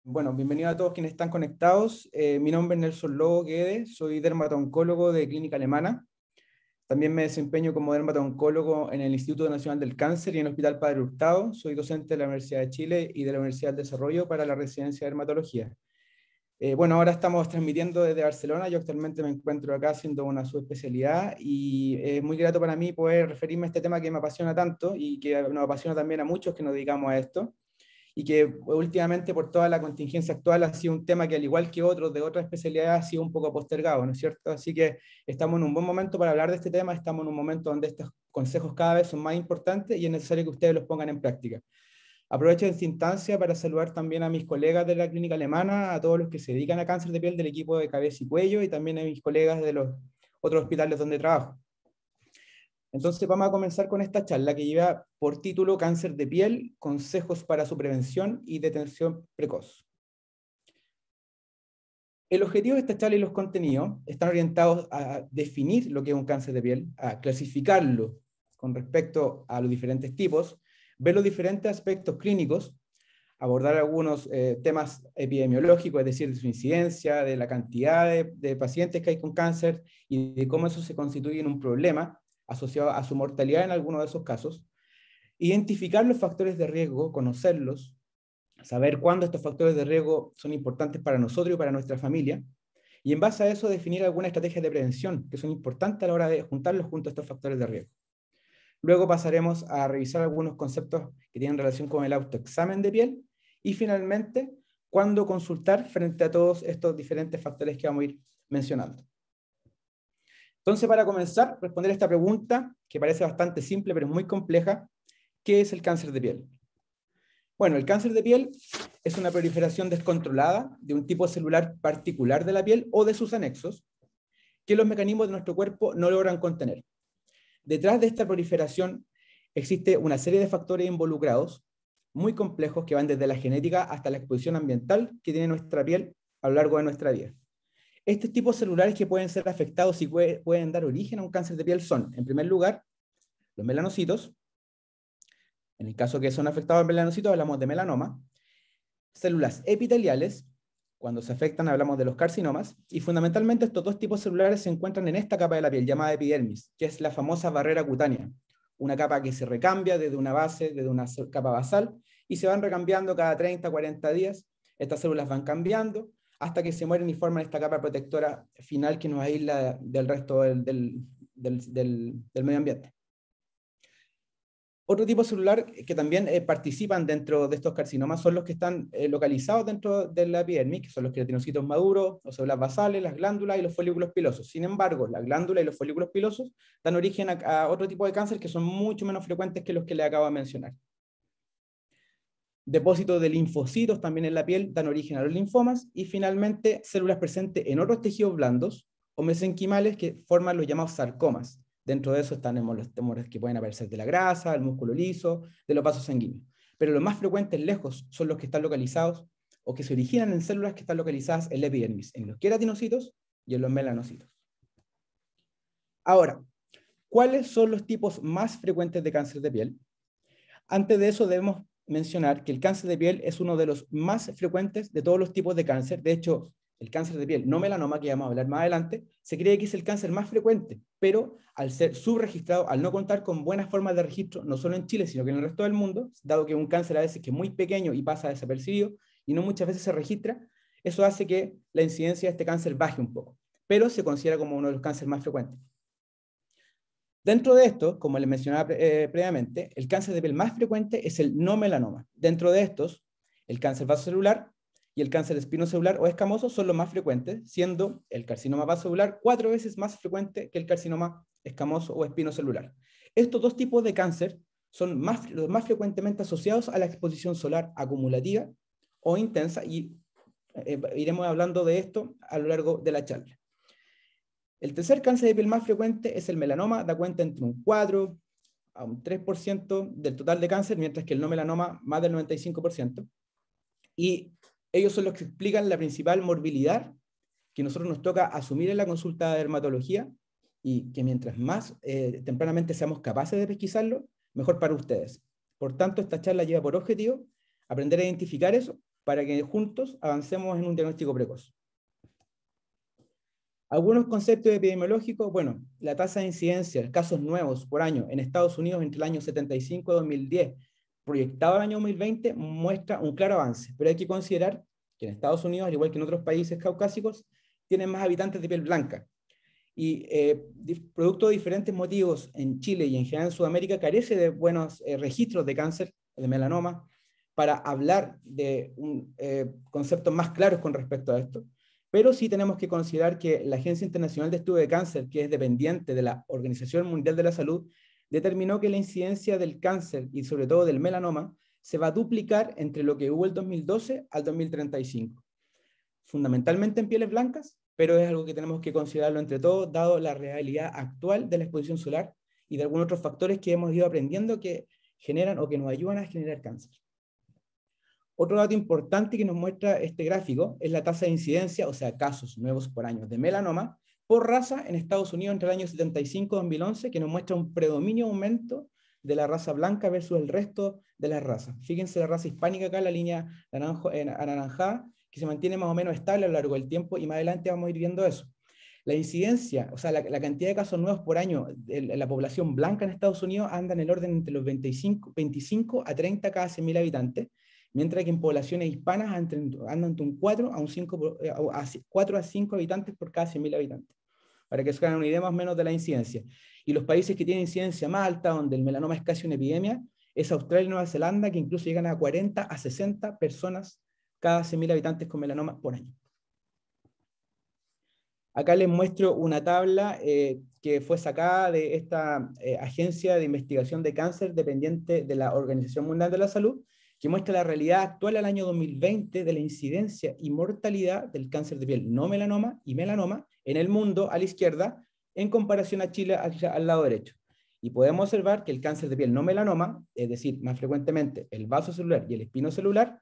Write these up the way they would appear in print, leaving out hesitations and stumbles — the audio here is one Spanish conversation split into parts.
Bueno, bienvenido a todos quienes están conectados. Mi nombre es Nelson Lobo Guedes, soy dermato-oncólogo de Clínica Alemana. También me desempeño como dermato-oncólogo en el Instituto Nacional del Cáncer y en el Hospital Padre Hurtado. Soy docente de la Universidad de Chile y de la Universidad del Desarrollo para la residencia de dermatología. Bueno, ahora estamos transmitiendo desde Barcelona. Yo actualmente me encuentro acá haciendo una subespecialidad y es muy grato para mí poder referirme a este tema que me apasiona tanto y que nos apasiona también a muchos que nos dedicamos a esto, y que últimamente por toda la contingencia actual ha sido un tema que al igual que otros de otras especialidades ha sido un poco postergado, ¿no es cierto? Así que estamos en un buen momento para hablar de este tema, estamos en un momento donde estos consejos cada vez son más importantes y es necesario que ustedes los pongan en práctica. Aprovecho esta instancia para saludar también a mis colegas de la Clínica Alemana, a todos los que se dedican a cáncer de piel del equipo de cabeza y cuello y también a mis colegas de los otros hospitales donde trabajo. Entonces vamos a comenzar con esta charla que lleva por título Cáncer de piel, consejos para su prevención y detención precoz. El objetivo de esta charla y los contenidos están orientados a definir lo que es un cáncer de piel, a clasificarlo con respecto a los diferentes tipos, ver los diferentes aspectos clínicos, abordar algunos temas epidemiológicos, es decir, de su incidencia, de la cantidad de pacientes que hay con cáncer y de cómo eso se constituye en un problema asociado a su mortalidad en algunos de esos casos, identificar los factores de riesgo, conocerlos, saber cuándo estos factores de riesgo son importantes para nosotros y para nuestra familia, y en base a eso definir algunas estrategias de prevención que son importantes a la hora de juntarlos junto a estos factores de riesgo. Luego pasaremos a revisar algunos conceptos que tienen relación con el autoexamen de piel y finalmente, cuándo consultar frente a todos estos diferentes factores que vamos a ir mencionando. Entonces, para comenzar, responder esta pregunta, que parece bastante simple, pero es muy compleja, ¿qué es el cáncer de piel? Bueno, el cáncer de piel es una proliferación descontrolada de un tipo celular particular de la piel o de sus anexos, que los mecanismos de nuestro cuerpo no logran contener. Detrás de esta proliferación existe una serie de factores involucrados, muy complejos, que van desde la genética hasta la exposición ambiental que tiene nuestra piel a lo largo de nuestra vida. Estos tipos celulares que pueden ser afectados y pueden dar origen a un cáncer de piel son, en primer lugar, los melanocitos. En el caso que son afectados por melanocitos, hablamos de melanoma. Células epiteliales, cuando se afectan hablamos de los carcinomas, y fundamentalmente estos dos tipos celulares se encuentran en esta capa de la piel, llamada epidermis, que es la famosa barrera cutánea, una capa que se recambia desde una base, desde una capa basal, y se van recambiando cada 30, 40 días. Estas células van cambiando, hasta que se mueren y forman esta capa protectora final que nos aísla del resto del medio ambiente. Otro tipo celular que también participan dentro de estos carcinomas son los que están localizados dentro de la epidermis, que son los queratinocitos maduros, las células basales, las glándulas y los folículos pilosos. Sin embargo, la glándula y los folículos pilosos dan origen a otro tipo de cáncer que son mucho menos frecuentes que los que le acabo de mencionar. Depósitos de linfocitos también en la piel dan origen a los linfomas, y finalmente células presentes en otros tejidos blandos o mesenquimales que forman los llamados sarcomas. Dentro de eso están los tumores que pueden aparecer de la grasa, el músculo liso, de los vasos sanguíneos. Pero los más frecuentes lejos son los que están localizados o que se originan en células que están localizadas en la epidermis, en los queratinocitos y en los melanocitos. Ahora, ¿cuáles son los tipos más frecuentes de cáncer de piel? Antes de eso debemos mencionar que el cáncer de piel es uno de los más frecuentes de todos los tipos de cáncer. De hecho, el cáncer de piel no melanoma, que vamos a hablar más adelante, se cree que es el cáncer más frecuente, pero al ser subregistrado, al no contar con buenas formas de registro, no solo en Chile, sino que en el resto del mundo, dado que un cáncer a veces que es muy pequeño y pasa desapercibido, y no muchas veces se registra, eso hace que la incidencia de este cáncer baje un poco, pero se considera como uno de los cánceres más frecuentes. Dentro de esto, como les mencionaba previamente, el cáncer de piel más frecuente es el no melanoma. Dentro de estos, el cáncer vasocelular y el cáncer espinocelular o escamoso son los más frecuentes, siendo el carcinoma vasocelular 4 veces más frecuente que el carcinoma escamoso o espinocelular. Estos dos tipos de cáncer son los más frecuentemente asociados a la exposición solar acumulativa o intensa, y iremos hablando de esto a lo largo de la charla. El tercer cáncer de piel más frecuente es el melanoma, da cuenta entre un 4 a un 3% del total de cáncer, mientras que el no melanoma más del 95%. Y ellos son los que explican la principal morbilidad que nosotros nos toca asumir en la consulta de dermatología, y que mientras más tempranamente seamos capaces de pesquisarlo, mejor para ustedes. Por tanto, esta charla lleva por objetivo aprender a identificar eso para que juntos avancemos en un diagnóstico precoz. Algunos conceptos epidemiológicos, bueno, la tasa de incidencia de casos nuevos por año en Estados Unidos entre el año 75 y 2010, proyectado al año 2020, muestra un claro avance, pero hay que considerar que en Estados Unidos, al igual que en otros países caucásicos, tienen más habitantes de piel blanca. Y producto de diferentes motivos en Chile y en general en Sudamérica, carece de buenos registros de cáncer, de melanoma, para hablar de conceptos más claros con respecto a esto. Pero sí tenemos que considerar que la Agencia Internacional de Estudio de Cáncer, que es dependiente de la Organización Mundial de la Salud, determinó que la incidencia del cáncer y sobre todo del melanoma se va a duplicar entre lo que hubo el 2012 al 2035. Fundamentalmente en pieles blancas, pero es algo que tenemos que considerarlo entre todos, dado la realidad actual de la exposición solar y de algunos otros factores que hemos ido aprendiendo que generan o que nos ayudan a generar cáncer. Otro dato importante que nos muestra este gráfico es la tasa de incidencia, o sea, casos nuevos por año de melanoma, por raza en Estados Unidos entre el año 75 y 2011, que nos muestra un predominio aumento de la raza blanca versus el resto de las razas. Fíjense la raza hispánica acá, la línea anaranjada, que se mantiene más o menos estable a lo largo del tiempo, y más adelante vamos a ir viendo eso. La incidencia, o sea, la cantidad de casos nuevos por año en la población blanca en Estados Unidos anda en el orden entre los 25 a 30 cada 100.000 habitantes, mientras que en poblaciones hispanas andan entre un 4 a 5 habitantes por cada 100.000 habitantes, para que se hagan una idea más o menos de la incidencia. Y los países que tienen incidencia más alta, donde el melanoma es casi una epidemia, es Australia y Nueva Zelanda, que incluso llegan a 40 a 60 personas cada 100.000 habitantes con melanoma por año. Acá les muestro una tabla que fue sacada de esta agencia de investigación de cáncer dependiente de la Organización Mundial de la Salud, que muestra la realidad actual al año 2020 de la incidencia y mortalidad del cáncer de piel no melanoma y melanoma en el mundo a la izquierda, en comparación a Chile al lado derecho. Y podemos observar que el cáncer de piel no melanoma, es decir, más frecuentemente el vasocelular y el espinocelular,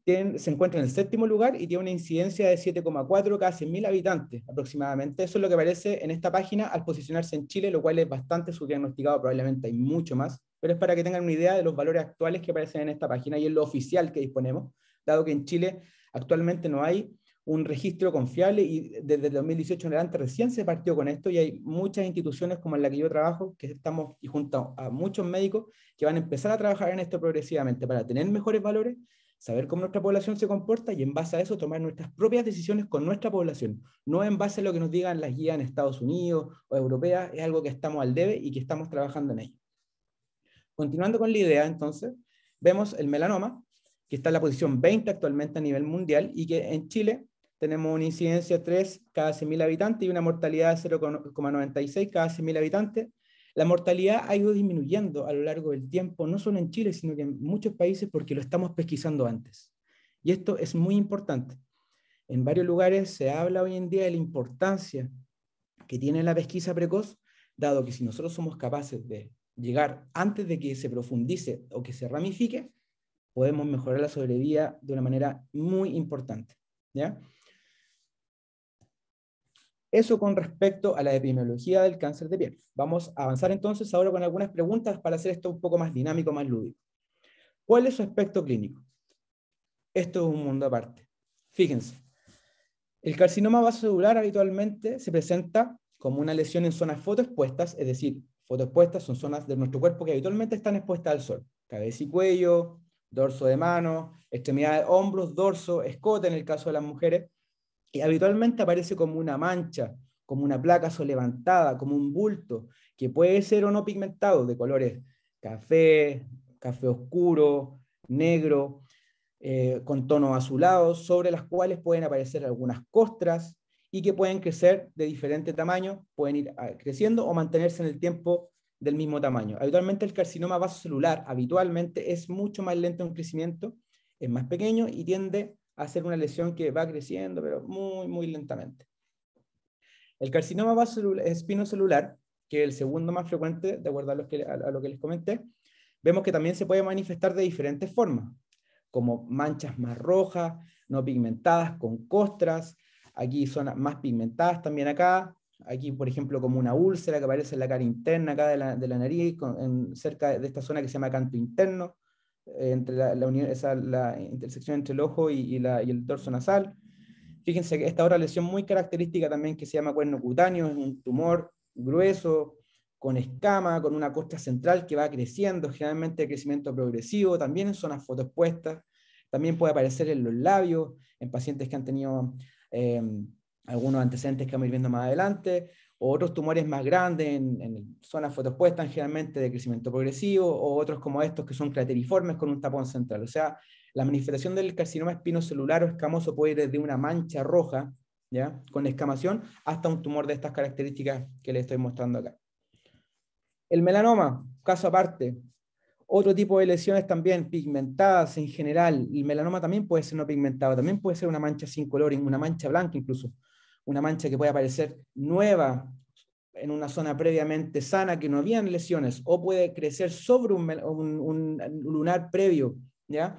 se encuentra en el 7º lugar y tiene una incidencia de 7,4 cada 100.000 habitantes aproximadamente. Eso es lo que aparece en esta página al posicionarse en Chile, lo cual es bastante subdiagnosticado, probablemente hay mucho más, pero es para que tengan una idea de los valores actuales que aparecen en esta página y en lo oficial que disponemos, dado que en Chile actualmente no hay un registro confiable y desde el 2018 en adelante recién se partió con esto y hay muchas instituciones como en la que yo trabajo, que estamos y junto a muchos médicos que van a empezar a trabajar en esto progresivamente para tener mejores valores, saber cómo nuestra población se comporta y en base a eso tomar nuestras propias decisiones con nuestra población, no en base a lo que nos digan las guías en Estados Unidos o europeas, es algo que estamos al debe y que estamos trabajando en ello. Continuando con la idea, entonces, vemos el melanoma, que está en la posición 20 actualmente a nivel mundial y que en Chile tenemos una incidencia de 3 cada 100.000 habitantes y una mortalidad de 0,96 cada 100.000 habitantes. La mortalidad ha ido disminuyendo a lo largo del tiempo, no solo en Chile, sino que en muchos países porque lo estamos pesquisando antes. Y esto es muy importante. En varios lugares se habla hoy en día de la importancia que tiene la pesquisa precoz, dado que si nosotros somos capaces de llegar antes de que se profundice o que se ramifique, podemos mejorar la sobrevida de una manera muy importante, ¿ya? Eso con respecto a la epidemiología del cáncer de piel. Vamos a avanzar entonces ahora con algunas preguntas para hacer esto un poco más dinámico, más lúdico. ¿Cuál es su aspecto clínico? Esto es un mundo aparte. Fíjense, el carcinoma vasocelular habitualmente se presenta como una lesión en zonas fotoexpuestas, es decir, fotoexpuestas son zonas de nuestro cuerpo que habitualmente están expuestas al sol. Cabeza y cuello, dorso de mano, extremidades, hombros, dorso, escote en el caso de las mujeres, y habitualmente aparece como una mancha, como una placa levantada, como un bulto, que puede ser o no pigmentado, de colores café, café oscuro, negro, con tonos azulados, sobre las cuales pueden aparecer algunas costras y que pueden crecer de diferente tamaño, pueden ir creciendo o mantenerse en el tiempo del mismo tamaño. Habitualmente el carcinoma vasocelular habitualmente es mucho más lento en crecimiento, es más pequeño y tiende a ser una lesión que va creciendo, pero muy, muy lentamente. El carcinoma espinocelular, que es el segundo más frecuente, de acuerdo a lo que les comenté, vemos que también se puede manifestar de diferentes formas, como manchas más rojas, no pigmentadas, con costras, aquí son más pigmentadas también acá, aquí por ejemplo como una úlcera que aparece en la cara interna acá de la nariz, cerca de esta zona que se llama canto interno, entre la intersección entre el ojo y el dorso nasal. Fíjense que esta otra lesión muy característica también que se llama cuerno cutáneo, es un tumor grueso, con escama, con una costra central que va creciendo, generalmente de crecimiento progresivo, también en zonas fotoexpuestas, también puede aparecer en los labios, en pacientes que han tenido algunos antecedentes que vamos a ir viendo más adelante, o otros tumores más grandes en zonas fotoexpuestas, generalmente de crecimiento progresivo, o otros como estos que son crateriformes con un tapón central. O sea, la manifestación del carcinoma espinocelular o escamoso puede ir desde una mancha roja, ¿ya?, con escamación, hasta un tumor de estas características que les estoy mostrando acá. El melanoma, caso aparte, otro tipo de lesiones también pigmentadas en general. El melanoma también puede ser no pigmentado, también puede ser una mancha sin color, una mancha blanca incluso, una mancha que puede aparecer nueva en una zona previamente sana que no habían lesiones, o puede crecer sobre un lunar previo, ¿ya?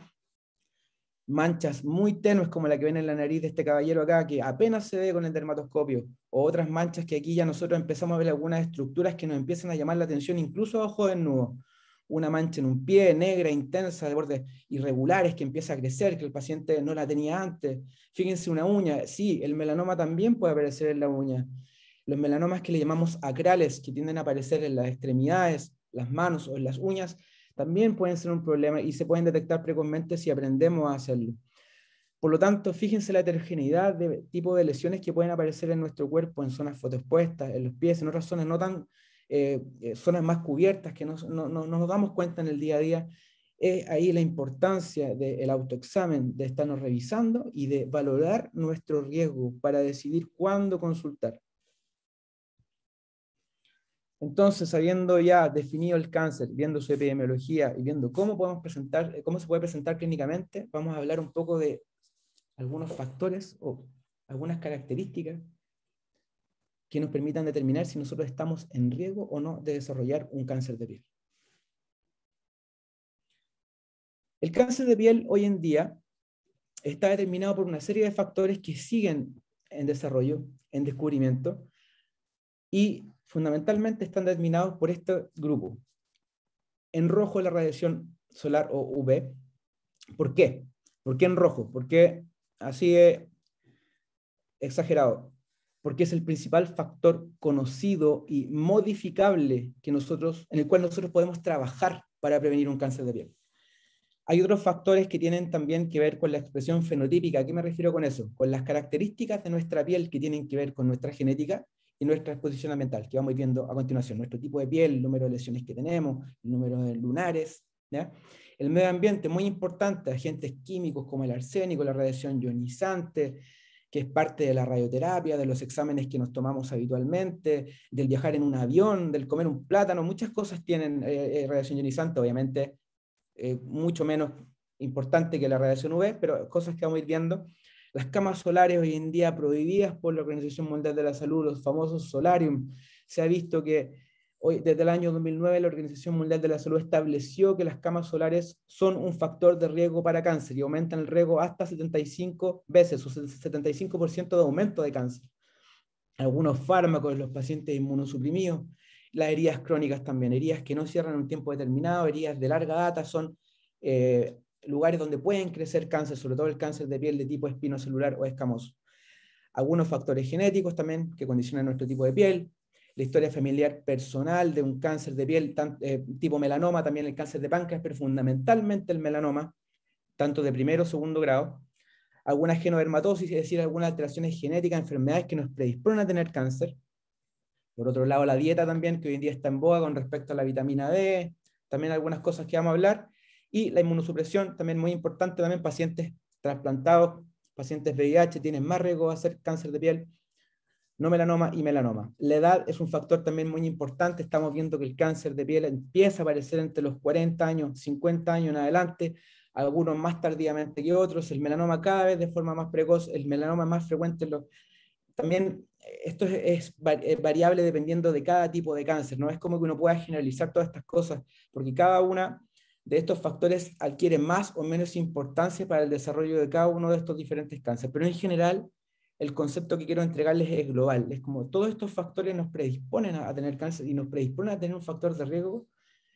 Manchas muy tenues como la que ven en la nariz de este caballero acá, que apenas se ve con el dermatoscopio, o otras manchas que aquí ya nosotros empezamos a ver algunas estructuras que nos empiezan a llamar la atención incluso a ojo desnudo. Una mancha en un pie negra, intensa, de bordes irregulares que empieza a crecer, que el paciente no la tenía antes. Fíjense una uña, sí, el melanoma también puede aparecer en la uña. Los melanomas que le llamamos acrales, que tienden a aparecer en las extremidades, las manos o en las uñas, también pueden ser un problema y se pueden detectar precozmente si aprendemos a hacerlo. Por lo tanto, fíjense la heterogeneidad de tipo de lesiones que pueden aparecer en nuestro cuerpo, en zonas fotoexpuestas, en los pies, en otras zonas no tan, zonas más cubiertas que no nos damos cuenta en el día a día. Es ahí la importancia del autoexamen, de estarnos revisando y de valorar nuestro riesgo para decidir cuándo consultar. Entonces, habiendo ya definido el cáncer, viendo su epidemiología y viendo cómo podemos presentar, cómo se puede presentar clínicamente, vamos a hablar un poco de algunos factores o algunas características que nos permitan determinar si nosotros estamos en riesgo o no de desarrollar un cáncer de piel. El cáncer de piel hoy en día está determinado por una serie de factores que siguen en desarrollo, en descubrimiento, y fundamentalmente están determinados por este grupo. En rojo la radiación solar o UV. ¿Por qué? ¿Por qué en rojo? ¿Por qué así es exagerado? Porque es el principal factor conocido y modificable que en el cual nosotros podemos trabajar para prevenir un cáncer de piel. Hay otros factores que tienen también que ver con la expresión fenotípica. ¿A qué me refiero con eso? Con las características de nuestra piel que tienen que ver con nuestra genética y nuestra exposición ambiental, que vamos viendo a continuación. Nuestro tipo de piel, el número de lesiones que tenemos, el número de lunares, ¿ya? El medio ambiente, muy importante, agentes químicos como el arsénico, la radiación ionizante, que es parte de la radioterapia, de los exámenes que nos tomamos habitualmente, del viajar en un avión, del comer un plátano, muchas cosas tienen radiación ionizante, obviamente mucho menos importante que la radiación UV, pero cosas que vamos a ir viendo. Las camas solares hoy en día prohibidas por la Organización Mundial de la Salud, los famosos solarium. Se ha visto que hoy, desde el año 2009 la Organización Mundial de la Salud estableció que las camas solares son un factor de riesgo para cáncer y aumentan el riesgo hasta 75 veces, o 75% de aumento de cáncer. Algunos fármacos en los pacientes inmunosuprimidos, las heridas crónicas también, heridas que no cierran en un tiempo determinado, heridas de larga data, son lugares donde pueden crecer cáncer, sobre todo el cáncer de piel de tipo espinocelular o escamoso. Algunos factores genéticos también que condicionan nuestro tipo de piel, la historia familiar personal de un cáncer de piel tipo melanoma, también el cáncer de páncreas, pero fundamentalmente el melanoma, tanto de primero o segundo grado, alguna genodermatosis, es decir, algunas alteraciones genéticas, enfermedades que nos predisponen a tener cáncer. Por otro lado, la dieta también, que hoy en día está en boga con respecto a la vitamina D, también algunas cosas que vamos a hablar, y la inmunosupresión, también muy importante, también pacientes trasplantados, pacientes VIH, tienen más riesgo de hacer cáncer de piel, no melanoma y melanoma. La edad es un factor también muy importante, estamos viendo que el cáncer de piel empieza a aparecer entre los 40 años, 50 años en adelante, algunos más tardíamente que otros, el melanoma cada vez de forma más precoz, el melanoma más frecuente también esto es variable dependiendo de cada tipo de cáncer, no es como que uno pueda generalizar todas estas cosas, porque cada una de estos factores adquiere más o menos importancia para el desarrollo de cada uno de estos diferentes cánceres, pero en general el concepto que quiero entregarles es global, es como todos estos factores nos predisponen a tener cáncer y nos predisponen a tener un factor de riesgo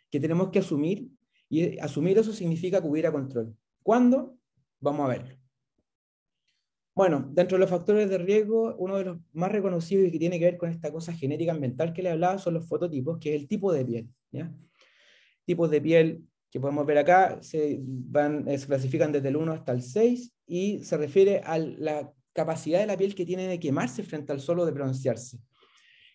que tenemos que asumir Y asumir eso significa acudir a control. ¿Cuándo? Vamos a verlo. Bueno, dentro de los factores de riesgo, uno de los más reconocidos y que tiene que ver con esta cosa genética ambiental que le hablaba son los fototipos, que es el tipo de piel, ¿ya? Tipos de piel que podemos ver acá se clasifican desde el 1 hasta el 6 y se refiere a la capacidad de la piel que tiene de quemarse frente al sol o de broncearse.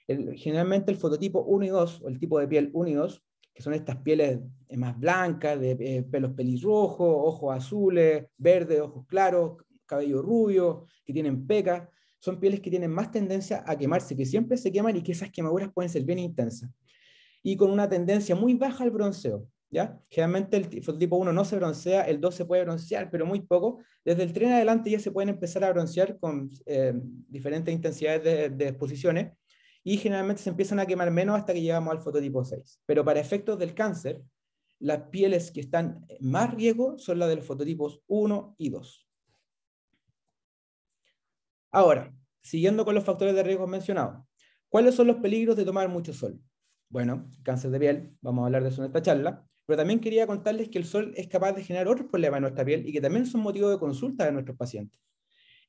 Generalmente el fototipo 1 y 2, o el tipo de piel 1 y 2, que son estas pieles más blancas, de pelos pelirrojos, ojos azules, verdes, ojos claros, cabello rubio, que tienen pecas, son pieles que tienen más tendencia a quemarse, que siempre se queman y que esas quemaduras pueden ser bien intensas. Y con una tendencia muy baja al bronceo, ¿ya? Generalmente el fototipo 1 no se broncea, el 2 se puede broncear, pero muy poco. Desde el 3 en adelante ya se pueden empezar a broncear con diferentes intensidades de exposiciones, y generalmente se empiezan a quemar menos hasta que llegamos al fototipo 6. Pero para efectos del cáncer, las pieles que están en más riesgo son las de los fototipos 1 y 2. Ahora, siguiendo con los factores de riesgo mencionados, ¿cuáles son los peligros de tomar mucho sol? Bueno, cáncer de piel, vamos a hablar de eso en esta charla, pero también quería contarles que el sol es capaz de generar otros problemas en nuestra piel y que también son motivo de consulta de nuestros pacientes.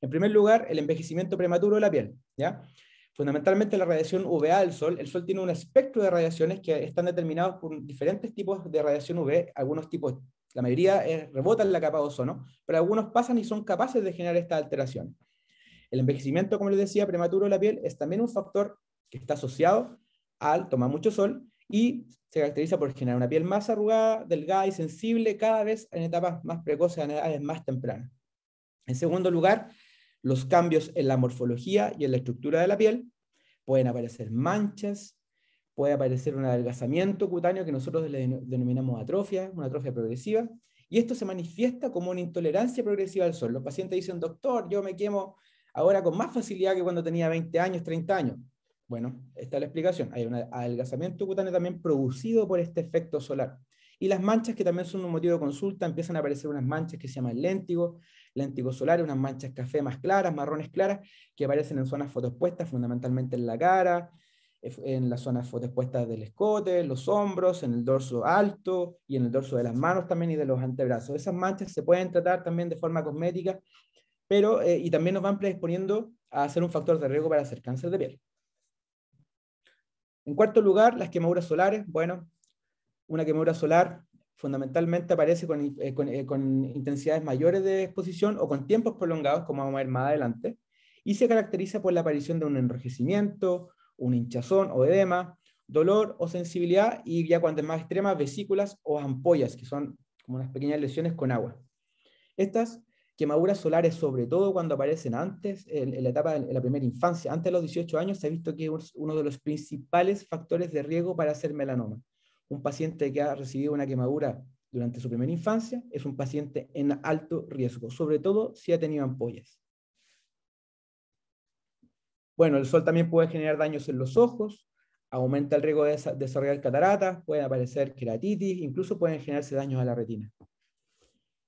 En primer lugar, el envejecimiento prematuro de la piel, ¿ya? Fundamentalmente la radiación UVA del sol. El sol tiene un espectro de radiaciones que están determinados por diferentes tipos de radiación UV. Algunos tipos, la mayoría rebotan la capa de ozono, pero algunos pasan y son capaces de generar esta alteración. El envejecimiento, como les decía, prematuro de la piel es también un factor que está asociado al tomar mucho sol y se caracteriza por generar una piel más arrugada, delgada y sensible cada vez en etapas más precoces, en edades más tempranas. En segundo lugar, los cambios en la morfología y en la estructura de la piel. Pueden aparecer manchas, puede aparecer un adelgazamiento cutáneo que nosotros le denominamos atrofia, una atrofia progresiva, y esto se manifiesta como una intolerancia progresiva al sol. Los pacientes dicen, doctor, yo me quemo ahora con más facilidad que cuando tenía 20 años, 30 años. Bueno, esta es la explicación. Hay un adelgazamiento cutáneo también producido por este efecto solar. Y las manchas, que también son un motivo de consulta, empiezan a aparecer unas manchas que se llaman léntigos solares, unas manchas café más claras, marrones claras, que aparecen en zonas fotoexpuestas, fundamentalmente en la cara, en las zonas fotoexpuestas del escote, los hombros, en el dorso alto y en el dorso de las manos también y de los antebrazos. Esas manchas se pueden tratar también de forma cosmética, pero, y también nos van predisponiendo a ser un factor de riesgo para hacer cáncer de piel. En cuarto lugar, las quemaduras solares. Bueno, una quemadura solar fundamentalmente aparece con intensidades mayores de exposición o con tiempos prolongados, como vamos a ver más adelante, y se caracteriza por la aparición de un enrojecimiento, un hinchazón o edema, dolor o sensibilidad, y ya cuando es más extrema, vesículas o ampollas, que son como unas pequeñas lesiones con agua. Estas quemaduras solares, sobre todo cuando aparecen antes, en la etapa de la primera infancia, antes de los 18 años, se ha visto que es uno de los principales factores de riesgo para hacer melanoma. Un paciente que ha recibido una quemadura durante su primera infancia es un paciente en alto riesgo, sobre todo si ha tenido ampollas. Bueno, el sol también puede generar daños en los ojos, aumenta el riesgo de desarrollar cataratas, pueden aparecer queratitis, incluso pueden generarse daños a la retina.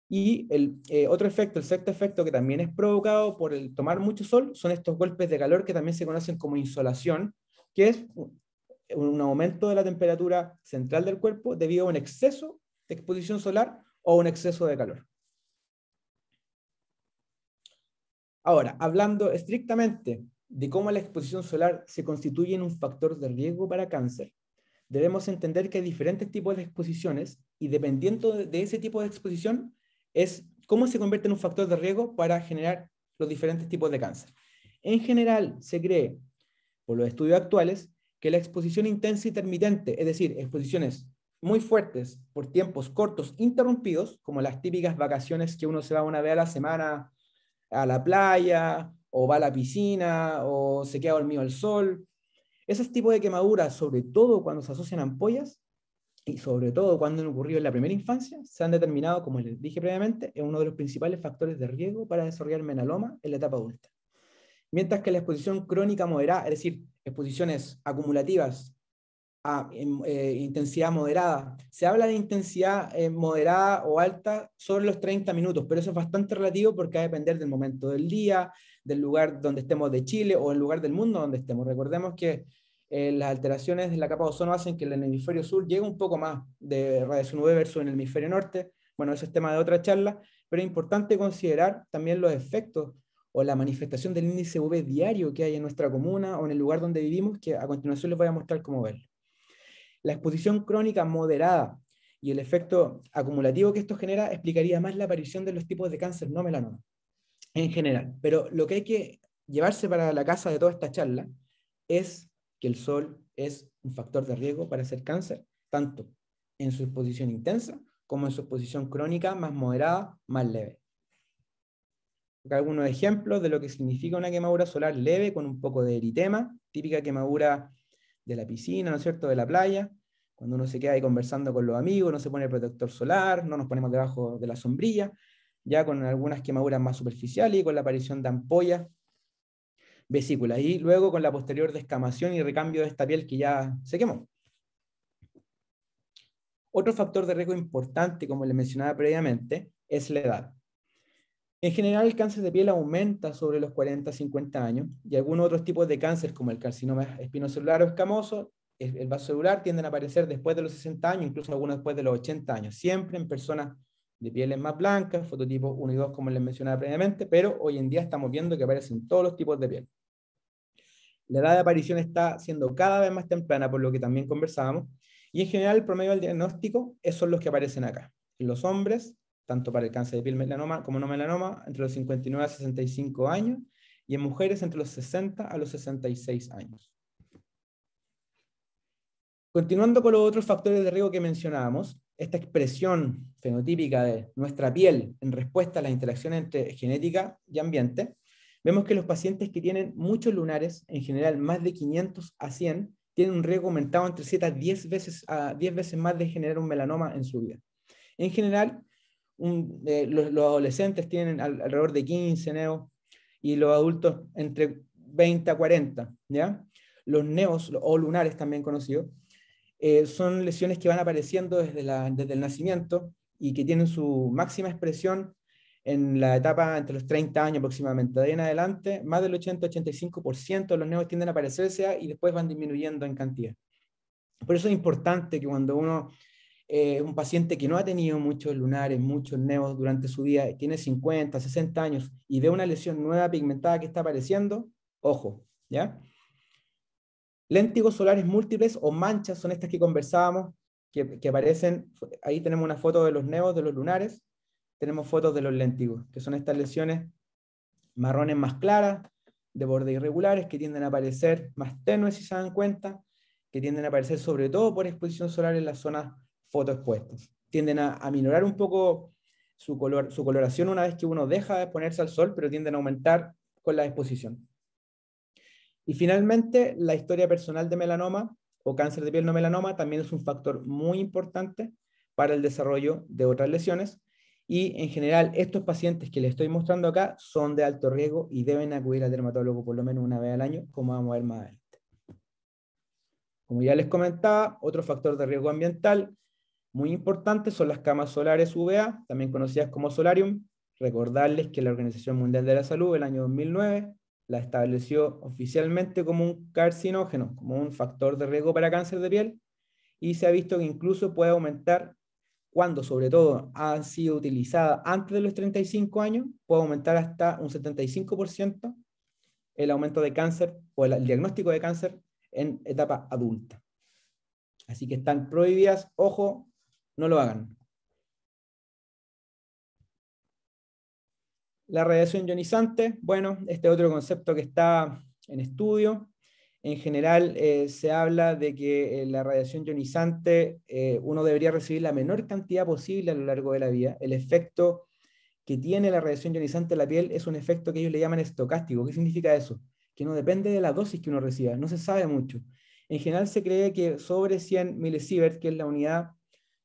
Y el otro efecto, el sexto efecto, que también es provocado por el tomar mucho sol, son estos golpes de calor que también se conocen como insolación, que es un aumento de la temperatura central del cuerpo debido a un exceso de exposición solar o un exceso de calor. Ahora, hablando estrictamente de cómo la exposición solar se constituye en un factor de riesgo para cáncer, debemos entender que hay diferentes tipos de exposiciones y dependiendo de ese tipo de exposición es cómo se convierte en un factor de riesgo para generar los diferentes tipos de cáncer. En general, se cree, por los estudios actuales, que la exposición intensa intermitente, es decir, exposiciones muy fuertes por tiempos cortos interrumpidos, como las típicas vacaciones que uno se va una vez a la semana a la playa, o va a la piscina, o se queda dormido al sol. Esos tipos de quemaduras, sobre todo cuando se asocian a ampollas, y sobre todo cuando han ocurrido en la primera infancia, se han determinado, como les dije previamente, en uno de los principales factores de riesgo para desarrollar melanoma en la etapa adulta. Mientras que la exposición crónica moderada, es decir, exposiciones acumulativas a intensidad moderada, se habla de intensidad moderada o alta sobre los 30 minutos, pero eso es bastante relativo porque va a depender del momento del día, del lugar donde estemos de Chile o el lugar del mundo donde estemos. Recordemos que las alteraciones de la capa de ozono hacen que en el hemisferio sur llegue un poco más de radiación UV versus en el hemisferio norte. Bueno, ese es tema de otra charla, pero es importante considerar también los efectos o la manifestación del índice UV diario que hay en nuestra comuna o en el lugar donde vivimos, que a continuación les voy a mostrar cómo verlo. La exposición crónica moderada y el efecto acumulativo que esto genera explicaría más la aparición de los tipos de cáncer no melanoma en general. Pero lo que hay que llevarse para la casa de toda esta charla es que el sol es un factor de riesgo para hacer cáncer, tanto en su exposición intensa como en su exposición crónica más moderada, más leve. Acá algunos ejemplos de lo que significa una quemadura solar leve con un poco de eritema, típica quemadura de la piscina, ¿no es cierto?, de la playa, cuando uno se queda ahí conversando con los amigos, no se pone el protector solar, no nos ponemos debajo de la sombrilla, ya con algunas quemaduras más superficiales y con la aparición de ampollas, vesículas, y luego con la posterior descamación y recambio de esta piel que ya se quemó. Otro factor de riesgo importante, como les mencionaba previamente, es la edad. En general, el cáncer de piel aumenta sobre los 40-50 años, y algunos otros tipos de cáncer, como el carcinoma espinocelular o escamoso, el vasocelular, tienden a aparecer después de los 60 años, incluso algunos después de los 80 años, siempre en personas de pieles más blancas, fototipos 1 y 2, como les mencionaba previamente, pero hoy en día estamos viendo que aparecen todos los tipos de piel. La edad de aparición está siendo cada vez más temprana, por lo que también conversábamos, y en general el promedio del diagnóstico son los que aparecen acá. En los hombres, tanto para el cáncer de piel melanoma como no melanoma, entre los 59 a 65 años, y en mujeres entre los 60 a los 66 años. Continuando con los otros factores de riesgo que mencionábamos, esta expresión fenotípica de nuestra piel en respuesta a las interacciones entre genética y ambiente, vemos que los pacientes que tienen muchos lunares, en general más de 500 a 100, tienen un riesgo aumentado entre 7 a 10 veces más de generar un melanoma en su vida. En general, los adolescentes tienen alrededor de 15 neos y los adultos entre 20 a 40, ¿ya? Los neos o lunares también conocidos son lesiones que van apareciendo desde el nacimiento y que tienen su máxima expresión en la etapa entre los 30 años aproximadamente. De ahí en adelante, más del 80-85% de los neos tienden a aparecerse y después van disminuyendo en cantidad. Por eso es importante que cuando uno un paciente que no ha tenido muchos lunares, muchos neos durante su vida, tiene 50, 60 años y ve una lesión nueva pigmentada que está apareciendo, ojo, ¿ya? Léntigos solares múltiples o manchas son estas que conversábamos, que aparecen, ahí tenemos una foto de los neos, de los lunares, tenemos fotos de los léntigos, que son estas lesiones marrones más claras, de bordes irregulares, que tienden a aparecer más tenues si se dan cuenta, que tienden a aparecer sobre todo por exposición solar en las zonas fotoexpuestas. Tienden a aminorar un poco su coloración una vez que uno deja de exponerse al sol, pero tienden a aumentar con la exposición. Y finalmente, la historia personal de melanoma o cáncer de piel no melanoma también es un factor muy importante para el desarrollo de otras lesiones. Y en general, estos pacientes que les estoy mostrando acá son de alto riesgo y deben acudir al dermatólogo por lo menos una vez al año, como vamos a ver más adelante. Como ya les comentaba, otro factor de riesgo ambiental muy importante son las camas solares UVA, también conocidas como solarium. Recordarles que la Organización Mundial de la Salud, el año 2009, la estableció oficialmente como un carcinógeno, como un factor de riesgo para cáncer de piel, y se ha visto que incluso puede aumentar cuando, sobre todo, han sido utilizadas antes de los 35 años, puede aumentar hasta un 75% el aumento de cáncer o el diagnóstico de cáncer en etapa adulta. Así que están prohibidas, ojo, no lo hagan. La radiación ionizante, bueno, este otro concepto que está en estudio. En general se habla de que la radiación ionizante uno debería recibir la menor cantidad posible a lo largo de la vida. El efecto que tiene la radiación ionizante en la piel es un efecto que ellos le llaman estocástico. ¿Qué significa eso? Que no depende de la dosis que uno reciba, no se sabe mucho. En general se cree que sobre 100 milisieverts, que es la unidad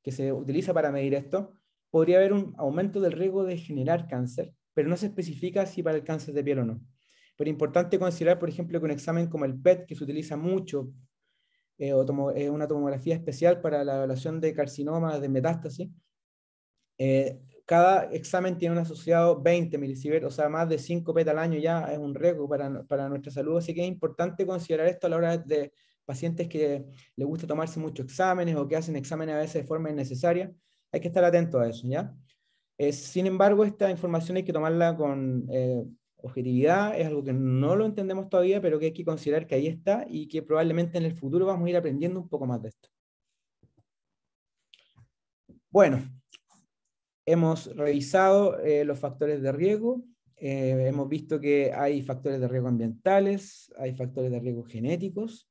que se utiliza para medir esto, podría haber un aumento del riesgo de generar cáncer, pero no se especifica si para el cáncer de piel o no. Pero es importante considerar, por ejemplo, que un examen como el PET, que se utiliza mucho, una tomografía especial para la evaluación de carcinoma, de metástasis, cada examen tiene un asociado 20 milisieverts, o sea, más de 5 PET al año ya es un riesgo para nuestra salud, así que es importante considerar esto a la hora de pacientes que les gusta tomarse muchos exámenes o que hacen exámenes a veces de forma innecesaria, hay que estar atento a eso, ¿ya? Sin embargo, esta información hay que tomarla con objetividad, es algo que no lo entendemos todavía, pero que hay que considerar que ahí está y que probablemente en el futuro vamos a ir aprendiendo un poco más de esto. Bueno, hemos revisado los factores de riesgo, hemos visto que hay factores de riesgo ambientales, hay factores de riesgo genéticos,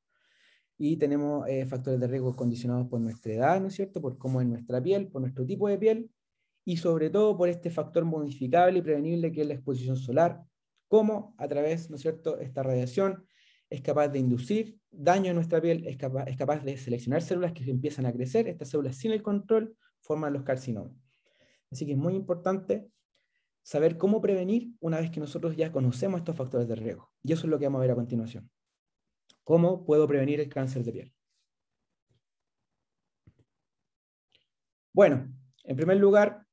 y tenemos factores de riesgo condicionados por nuestra edad, ¿no es cierto?, por cómo es nuestra piel, por nuestro tipo de piel, y sobre todo por este factor modificable y prevenible que es la exposición solar, cómo a través, ¿no es cierto?, esta radiación es capaz de inducir daño en nuestra piel, es capaz de seleccionar células que empiezan a crecer, estas células sin el control forman los carcinomas. Así que es muy importante saber cómo prevenir una vez que nosotros ya conocemos estos factores de riesgo. Y eso es lo que vamos a ver a continuación. ¿Cómo puedo prevenir el cáncer de piel? Bueno, en primer lugar,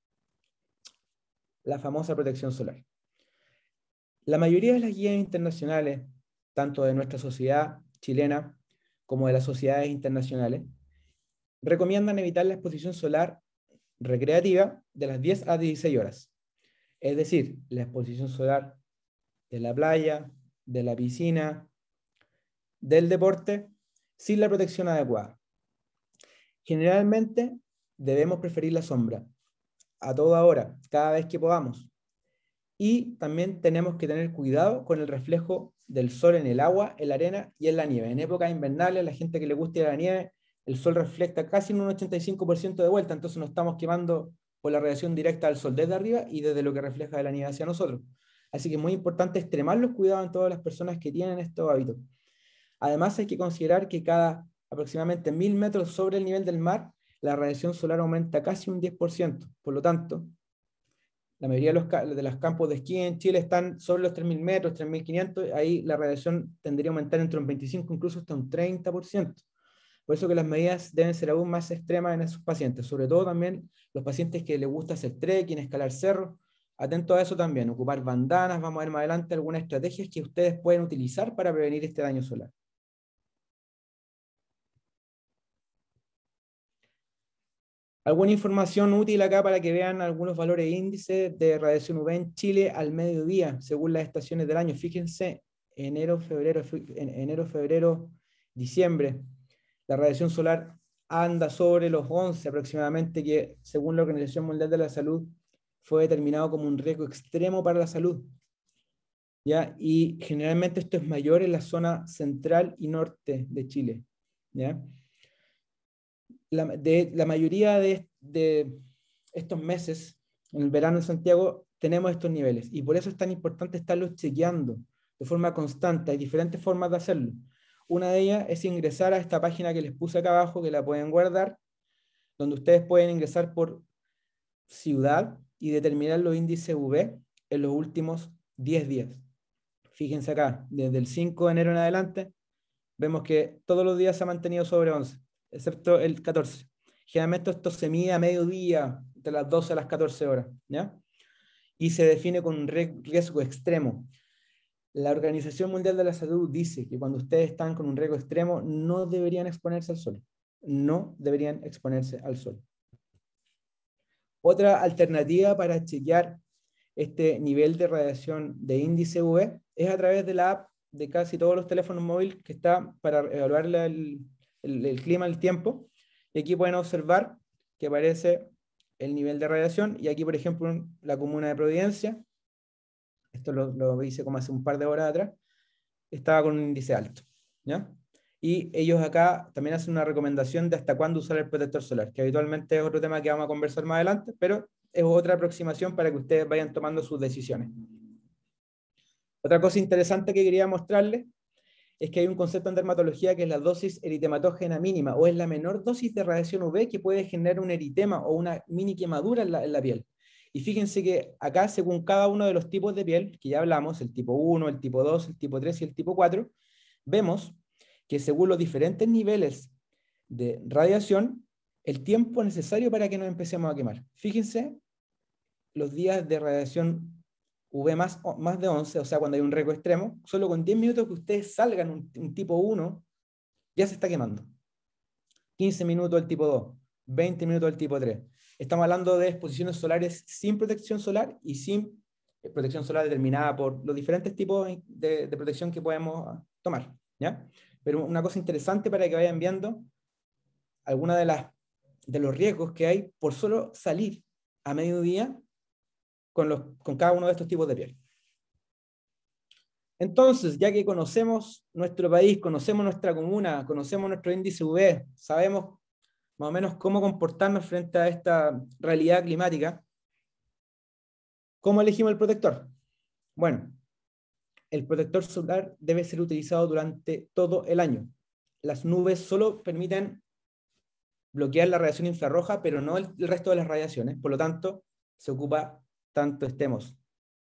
la famosa protección solar. La mayoría de las guías internacionales, tanto de nuestra sociedad chilena como de las sociedades internacionales, recomiendan evitar la exposición solar recreativa de las 10 a 16 horas. Es decir, la exposición solar de la playa, de la piscina, del deporte, sin la protección adecuada. Generalmente debemos preferir la sombra, a toda hora, cada vez que podamos. Y también tenemos que tener cuidado con el reflejo del sol en el agua, en la arena y en la nieve. En épocas invernales, la gente que le gusta ir a la nieve, el sol refleja casi en un 85% de vuelta, entonces nos estamos quemando por la radiación directa del sol desde arriba y desde lo que refleja de la nieve hacia nosotros. Así que es muy importante extremar los cuidados en todas las personas que tienen estos hábitos. Además, hay que considerar que cada aproximadamente 1000 metros sobre el nivel del mar, la radiación solar aumenta casi un 10%. Por lo tanto, la mayoría de los campos de esquí en Chile están sobre los 3000 metros, 3500, ahí la radiación tendría a aumentar entre un 25, incluso hasta un 30%. Por eso que las medidas deben ser aún más extremas en esos pacientes, sobre todo también los pacientes que les gusta hacer trekking, escalar cerros. Atento a eso también, ocupar bandanas, vamos a ver más adelante algunas estrategias que ustedes pueden utilizar para prevenir este daño solar. Alguna información útil acá para que vean algunos valores índices de radiación UV en Chile al mediodía, según las estaciones del año. Fíjense, enero, febrero, diciembre. La radiación solar anda sobre los 11 aproximadamente, que según la Organización Mundial de la Salud fue determinado como un riesgo extremo para la salud. ¿Ya? Y generalmente esto es mayor en la zona central y norte de Chile. ¿Ya? La mayoría de estos meses, en el verano en Santiago, tenemos estos niveles y por eso es tan importante estarlos chequeando de forma constante. Hay diferentes formas de hacerlo. Una de ellas es ingresar a esta página que les puse acá abajo, que la pueden guardar, donde ustedes pueden ingresar por ciudad y determinar los índices UV en los últimos 10 días. Fíjense acá, desde el 5 de enero en adelante, vemos que todos los días se ha mantenido sobre 11, excepto el 14. Generalmente esto se mide a mediodía, entre las 12 a las 14 horas, ¿ya? Y se define con un riesgo extremo. La Organización Mundial de la Salud dice que cuando ustedes están con un riesgo extremo, no deberían exponerse al sol. No deberían exponerse al sol. Otra alternativa para chequear este nivel de radiación de índice UV es a través de la app de casi todos los teléfonos móviles que está para evaluar el clima, el tiempo. Y aquí pueden observar que aparece el nivel de radiación. Y aquí, por ejemplo, la comuna de Providencia, esto lo hice como hace un par de horas atrás, estaba con un índice alto, ¿ya? Y ellos acá también hacen una recomendación de hasta cuándo usar el protector solar, que habitualmente es otro tema que vamos a conversar más adelante, pero es otra aproximación para que ustedes vayan tomando sus decisiones. Otra cosa interesante que quería mostrarles es que hay un concepto en dermatología que es la dosis eritematógena mínima, o es la menor dosis de radiación UV que puede generar un eritema o una mini quemadura en la piel. Y fíjense que acá, según cada uno de los tipos de piel, que ya hablamos, el tipo 1, el tipo 2, el tipo 3 y el tipo 4, vemos que según los diferentes niveles de radiación, el tiempo necesario para que nos empecemos a quemar. Fíjense los días de radiación UV más de 11, o sea, cuando hay un riesgo extremo, solo con 10 minutos que ustedes salgan un tipo 1, ya se está quemando. 15 minutos del tipo 2, 20 minutos del tipo 3. Estamos hablando de exposiciones solares sin protección solar y sin protección solar determinada por los diferentes tipos de protección que podemos tomar, ¿ya? Pero una cosa interesante para que vayan viendo algunas de los riesgos que hay por solo salir a mediodía con cada uno de estos tipos de piel. Entonces, ya que conocemos nuestro país, conocemos nuestra comuna, conocemos nuestro índice UV, sabemos más o menos cómo comportarnos frente a esta realidad climática, ¿cómo elegimos el protector? Bueno, el protector solar debe ser utilizado durante todo el año. Las nubes solo permiten bloquear la radiación infrarroja, pero no el resto de las radiaciones. Por lo tanto, se ocupa tanto estemos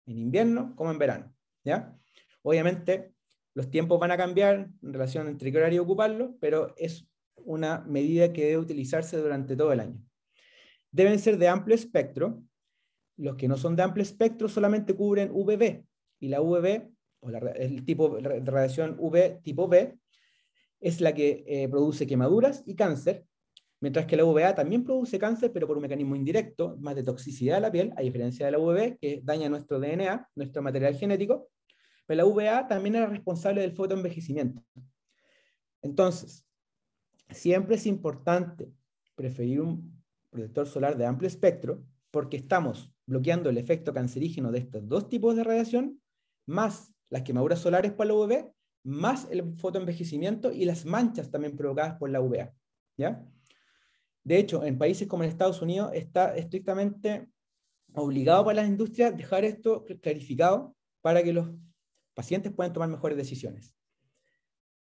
en invierno como en verano, ¿ya? Obviamente, los tiempos van a cambiar en relación entre qué horario ocuparlo, pero es una medida que debe utilizarse durante todo el año. Deben ser de amplio espectro. Los que no son de amplio espectro solamente cubren UVB, y la UVB, o el tipo de radiación UV tipo B, es la que produce quemaduras y cáncer, mientras que la UVA también produce cáncer, pero por un mecanismo indirecto, más de toxicidad de la piel, a diferencia de la UVB, que daña nuestro DNA, nuestro material genético, pero la UVA también es responsable del fotoenvejecimiento. Entonces, siempre es importante preferir un protector solar de amplio espectro, porque estamos bloqueando el efecto cancerígeno de estos dos tipos de radiación, más las quemaduras solares por la UV, más el fotoenvejecimiento y las manchas también provocadas por la UVA, ¿ya? De hecho, en países como en Estados Unidos está estrictamente obligado para las industrias dejar esto clarificado para que los pacientes puedan tomar mejores decisiones.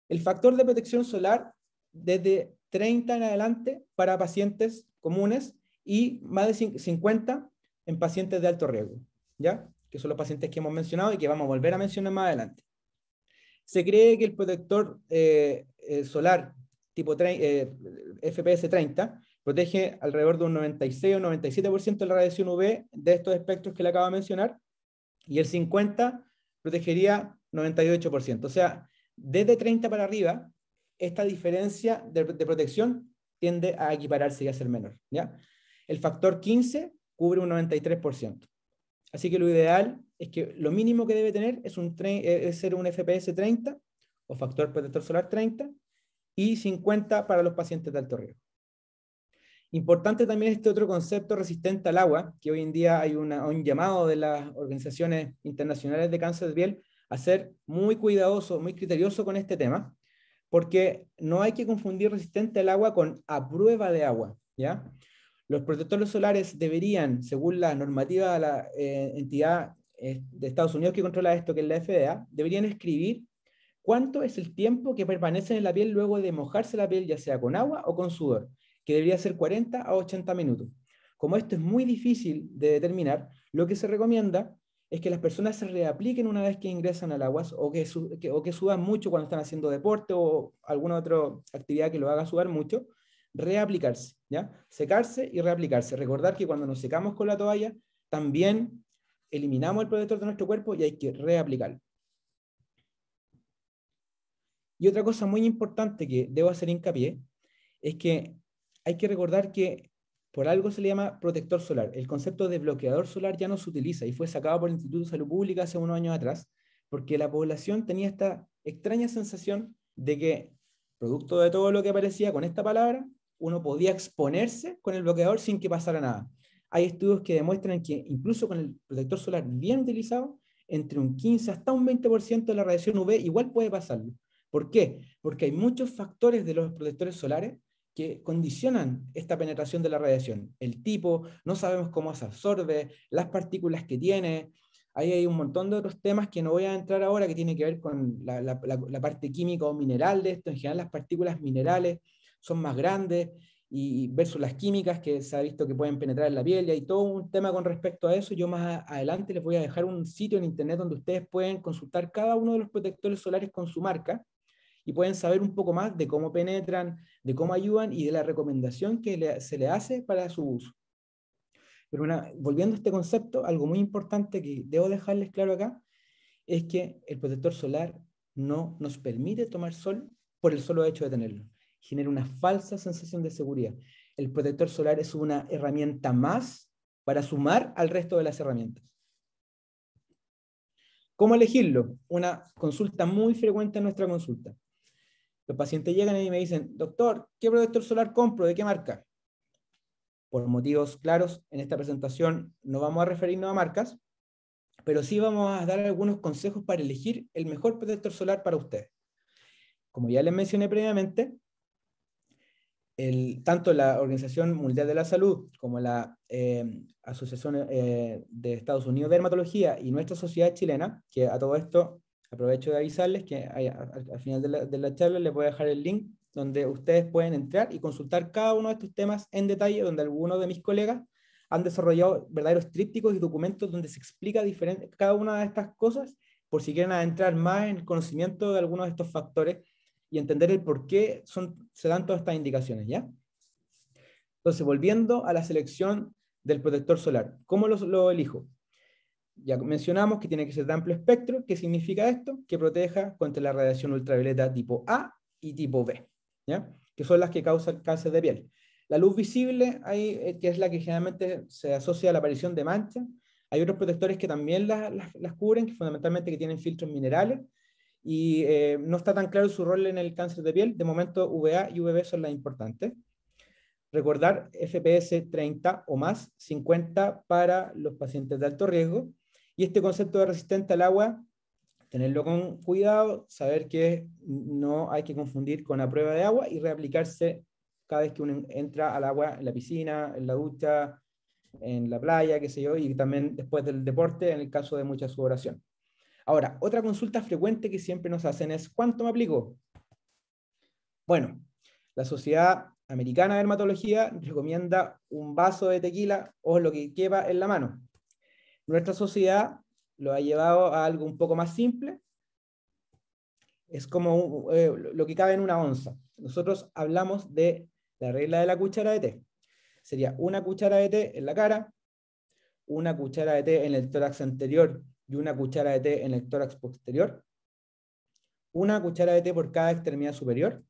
El factor de protección solar desde 30 en adelante para pacientes comunes y más de 50 en pacientes de alto riesgo, ¿ya? Que son los pacientes que hemos mencionado y que vamos a volver a mencionar más adelante. Se cree que el protector solar tipo FPS 30 protege alrededor de un 96 o 97% de la radiación UV de estos espectros que le acabo de mencionar, y el 50 protegería 98%. O sea, desde 30 para arriba, esta diferencia de protección tiende a equipararse y a ser menor, ¿ya? El factor 15 cubre un 93%. Así que lo ideal es que lo mínimo que debe tener es ser un FPS 30 o factor protector solar 30 y 50 para los pacientes de alto riesgo. Importante también este otro concepto resistente al agua, que hoy en día hay un llamado de las organizaciones internacionales de cáncer de piel a ser muy cuidadoso, muy criterioso con este tema, porque no hay que confundir resistente al agua con a prueba de agua, ¿ya? Los protectores solares deberían, según la normativa de la entidad de Estados Unidos que controla esto, que es la FDA, deberían escribir cuánto es el tiempo que permanece en la piel luego de mojarse la piel, ya sea con agua o con sudor, que debería ser 40 a 80 minutos. Como esto es muy difícil de determinar, lo que se recomienda es que las personas se reapliquen una vez que ingresan al agua o que sudan mucho cuando están haciendo deporte o alguna otra actividad que lo haga sudar mucho, reaplicarse, ¿ya? Secarse y reaplicarse. Recordar que cuando nos secamos con la toalla, también eliminamos el protector de nuestro cuerpo y hay que reaplicarlo. Y otra cosa muy importante que debo hacer hincapié es que hay que recordar que por algo se le llama protector solar. El concepto de bloqueador solar ya no se utiliza y fue sacado por el Instituto de Salud Pública hace unos años atrás, porque la población tenía esta extraña sensación de que, producto de todo lo que aparecía con esta palabra, uno podía exponerse con el bloqueador sin que pasara nada. Hay estudios que demuestran que incluso con el protector solar bien utilizado, entre un 15 hasta un 20% de la radiación UV igual puede pasarlo. ¿Por qué? Porque hay muchos factores de los protectores solares que condicionan esta penetración de la radiación. El tipo, no sabemos cómo se absorbe, las partículas que tiene. Ahí hay un montón de otros temas que no voy a entrar ahora, que tiene que ver con la parte química o mineral de esto. En general, las partículas minerales son más grandes y versus las químicas que se ha visto que pueden penetrar en la piel. Y hay todo un tema con respecto a eso. Yo más adelante les voy a dejar un sitio en internet donde ustedes pueden consultar cada uno de los protectores solares con su marca y pueden saber un poco más de cómo penetran, de cómo ayudan y de la recomendación que se le hace para su uso. Pero volviendo a este concepto, algo muy importante que debo dejarles claro acá es que el protector solar no nos permite tomar sol por el solo hecho de tenerlo. Genera una falsa sensación de seguridad. El protector solar es una herramienta más para sumar al resto de las herramientas. ¿Cómo elegirlo? Una consulta muy frecuente en nuestra consulta. Los pacientes llegan y me dicen, doctor, ¿qué protector solar compro? ¿De qué marca? Por motivos claros, en esta presentación no vamos a referirnos a marcas, pero sí vamos a dar algunos consejos para elegir el mejor protector solar para ustedes. Como ya les mencioné previamente, tanto la Organización Mundial de la Salud como la Asociación de Estados Unidos de Dermatología y nuestra sociedad chilena, que a todo esto aprovecho de avisarles que al final de la charla les voy a dejar el link donde ustedes pueden entrar y consultar cada uno de estos temas en detalle, donde algunos de mis colegas han desarrollado verdaderos trípticos y documentos donde se explica cada una de estas cosas, por si quieren adentrar más en el conocimiento de algunos de estos factores y entender el por qué se dan todas estas indicaciones, ¿ya? Entonces, volviendo a la selección del protector solar, ¿cómo lo elijo? Ya mencionamos que tiene que ser de amplio espectro. ¿Qué significa esto? Que proteja contra la radiación ultravioleta tipo A y tipo B, ¿ya? Que son las que causan cáncer de piel. La luz visible, que es la que generalmente se asocia a la aparición de manchas. Hay otros protectores que también las cubren, que fundamentalmente que tienen filtros minerales, y no está tan claro su rol en el cáncer de piel. De momento, VA y UVB son las importantes. Recordar FPS 30 o más, 50 para los pacientes de alto riesgo. Y este concepto de resistente al agua, tenerlo con cuidado, saber que no hay que confundir con la prueba de agua y reaplicarse cada vez que uno entra al agua en la piscina, en la ducha, en la playa, qué sé yo, y también después del deporte en el caso de mucha sudoración. Ahora, otra consulta frecuente que siempre nos hacen es, ¿cuánto me aplico? Bueno, la Sociedad Americana de Dermatología recomienda un vaso de tequila o lo que quepa en la mano. Nuestra sociedad lo ha llevado a algo un poco más simple. Es como lo que cabe en una onza. Nosotros hablamos de la regla de la cuchara de té. Sería una cuchara de té en la cara, una cuchara de té en el tórax anterior y una cuchara de té en el tórax posterior, una cuchara de té por cada extremidad superior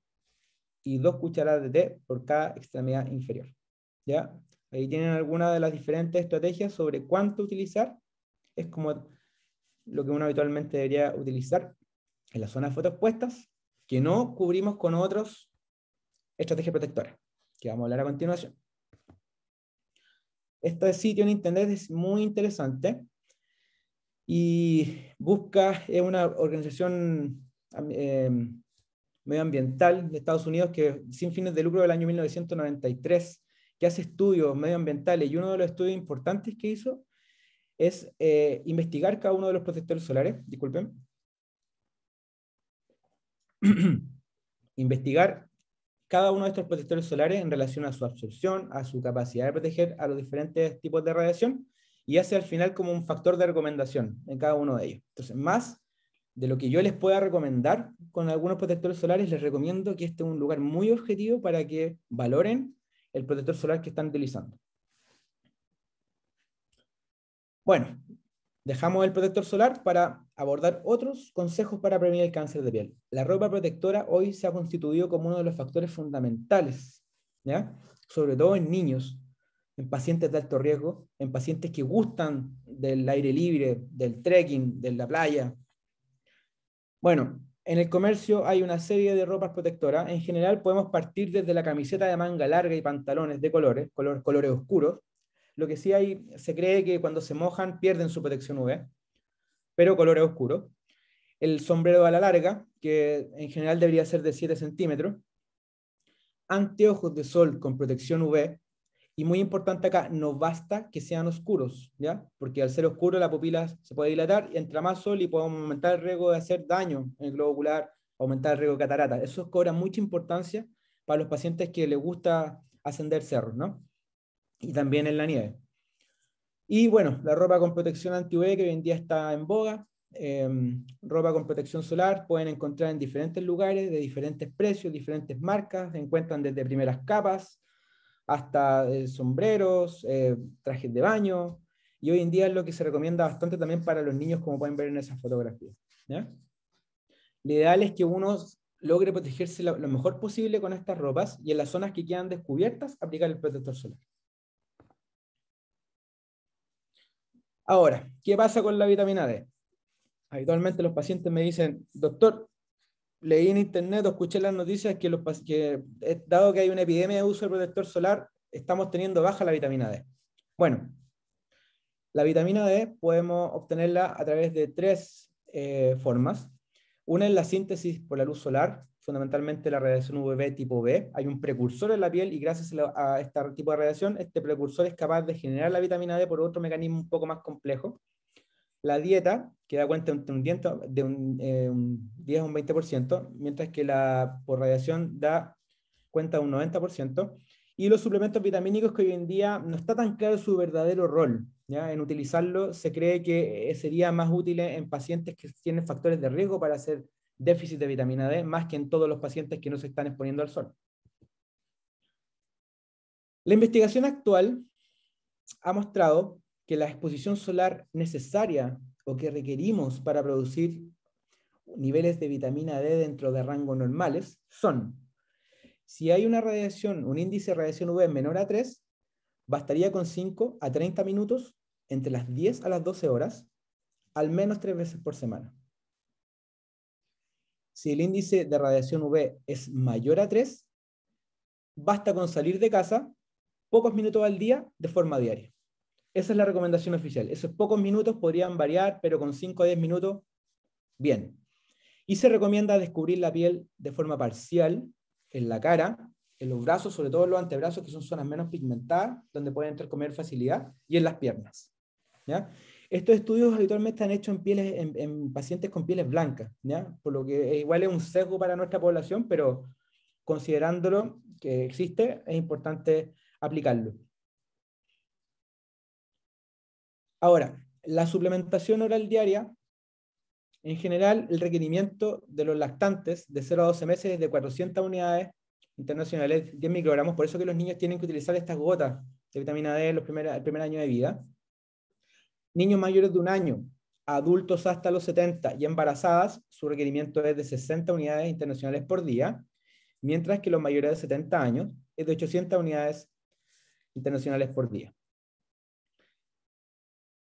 y 2 cucharadas de té por cada extremidad inferior. ¿Ya? Ahí tienen algunas de las diferentes estrategias sobre cuánto utilizar. Es como lo que uno habitualmente debería utilizar en las zonas fotoexpuestas, que no cubrimos con otras estrategias protectoras, que vamos a hablar a continuación. Este sitio en internet es muy interesante y es una organización medioambiental de Estados Unidos que sin fines de lucro del año 1993, que hace estudios medioambientales, y uno de los estudios importantes que hizo es investigar cada uno de los protectores solares, disculpen, investigar cada uno de estos protectores solares en relación a su absorción, a su capacidad de proteger a los diferentes tipos de radiación, y hace al final como un factor de recomendación en cada uno de ellos. Entonces, más de lo que yo les pueda recomendar con algunos protectores solares, les recomiendo que este es un lugar muy objetivo para que valoren el protector solar que están utilizando. Bueno, dejamos el protector solar para abordar otros consejos para prevenir el cáncer de piel. La ropa protectora hoy se ha constituido como uno de los factores fundamentales, ¿ya? Sobre todo en niños, en pacientes de alto riesgo, en pacientes que gustan del aire libre, del trekking, de la playa. Bueno, en el comercio hay una serie de ropas protectoras. En general podemos partir desde la camiseta de manga larga y pantalones de colores oscuros. Lo que sí se cree que cuando se mojan pierden su protección UV, pero colores oscuros. El sombrero a la larga, que en general debería ser de 7 centímetros. Anteojos de sol con protección UV. Y muy importante acá, no basta que sean oscuros, ¿ya? Porque al ser oscuro la pupila se puede dilatar y entra más sol y podemos aumentar el riesgo de hacer daño en el globo ocular, aumentar el riesgo de catarata. Eso cobra mucha importancia para los pacientes que les gusta ascender cerros, ¿no? Y también en la nieve. Y bueno, la ropa con protección anti-UV que hoy en día está en boga, ropa con protección solar, pueden encontrar en diferentes lugares, de diferentes precios, diferentes marcas, se encuentran desde primeras capas, hasta sombreros, trajes de baño, y hoy en día es lo que se recomienda bastante también para los niños, como pueden ver en esas fotografías, ¿ya? Lo ideal es que uno logre protegerse lo mejor posible con estas ropas y en las zonas que quedan descubiertas, aplicar el protector solar. Ahora, ¿qué pasa con la vitamina D? Habitualmente los pacientes me dicen, doctor, leí en internet o escuché las noticias que dado que hay una epidemia de uso de protector solar, estamos teniendo baja la vitamina D. Bueno, la vitamina D podemos obtenerla a través de tres formas. Una es la síntesis por la luz solar, fundamentalmente la radiación UVB tipo B. Hay un precursor en la piel y gracias a este tipo de radiación, este precursor es capaz de generar la vitamina D por otro mecanismo un poco más complejo. La dieta, que da cuenta de un 10 a un 20%, mientras que la por radiación da cuenta de un 90%. Y los suplementos vitamínicos que hoy en día no está tan claro su verdadero rol, ¿ya? En utilizarlo se cree que sería más útil en pacientes que tienen factores de riesgo para hacer déficit de vitamina D, más que en todos los pacientes que no se están exponiendo al sol. La investigación actual ha mostrado que la exposición solar necesaria o que requerimos para producir niveles de vitamina D dentro de rangos normales son: si hay una radiación, un índice de radiación UV menor a 3, bastaría con 5 a 30 minutos entre las 10 a las 12 horas, al menos 3 veces por semana. Si el índice de radiación UV es mayor a 3, basta con salir de casa pocos minutos al día de forma diaria. Esa es la recomendación oficial. Esos pocos minutos podrían variar, pero con 5 a 10 minutos, bien. Y se recomienda descubrir la piel de forma parcial en la cara, en los brazos, sobre todo en los antebrazos, que son zonas menos pigmentadas, donde pueden entrar con mayor facilidad, y en las piernas, ¿ya? Estos estudios habitualmente están hechos en pacientes con pieles blancas, ¿ya? Por lo que igual es un sesgo para nuestra población, pero considerándolo que existe, es importante aplicarlo. Ahora, la suplementación oral diaria, en general, el requerimiento de los lactantes de 0 a 12 meses es de 400 unidades internacionales, 10 microgramos, por eso que los niños tienen que utilizar estas gotas de vitamina D el primer año de vida. Niños mayores de 1 año, adultos hasta los 70 y embarazadas, su requerimiento es de 60 unidades internacionales por día, mientras que los mayores de 70 años es de 800 unidades internacionales por día.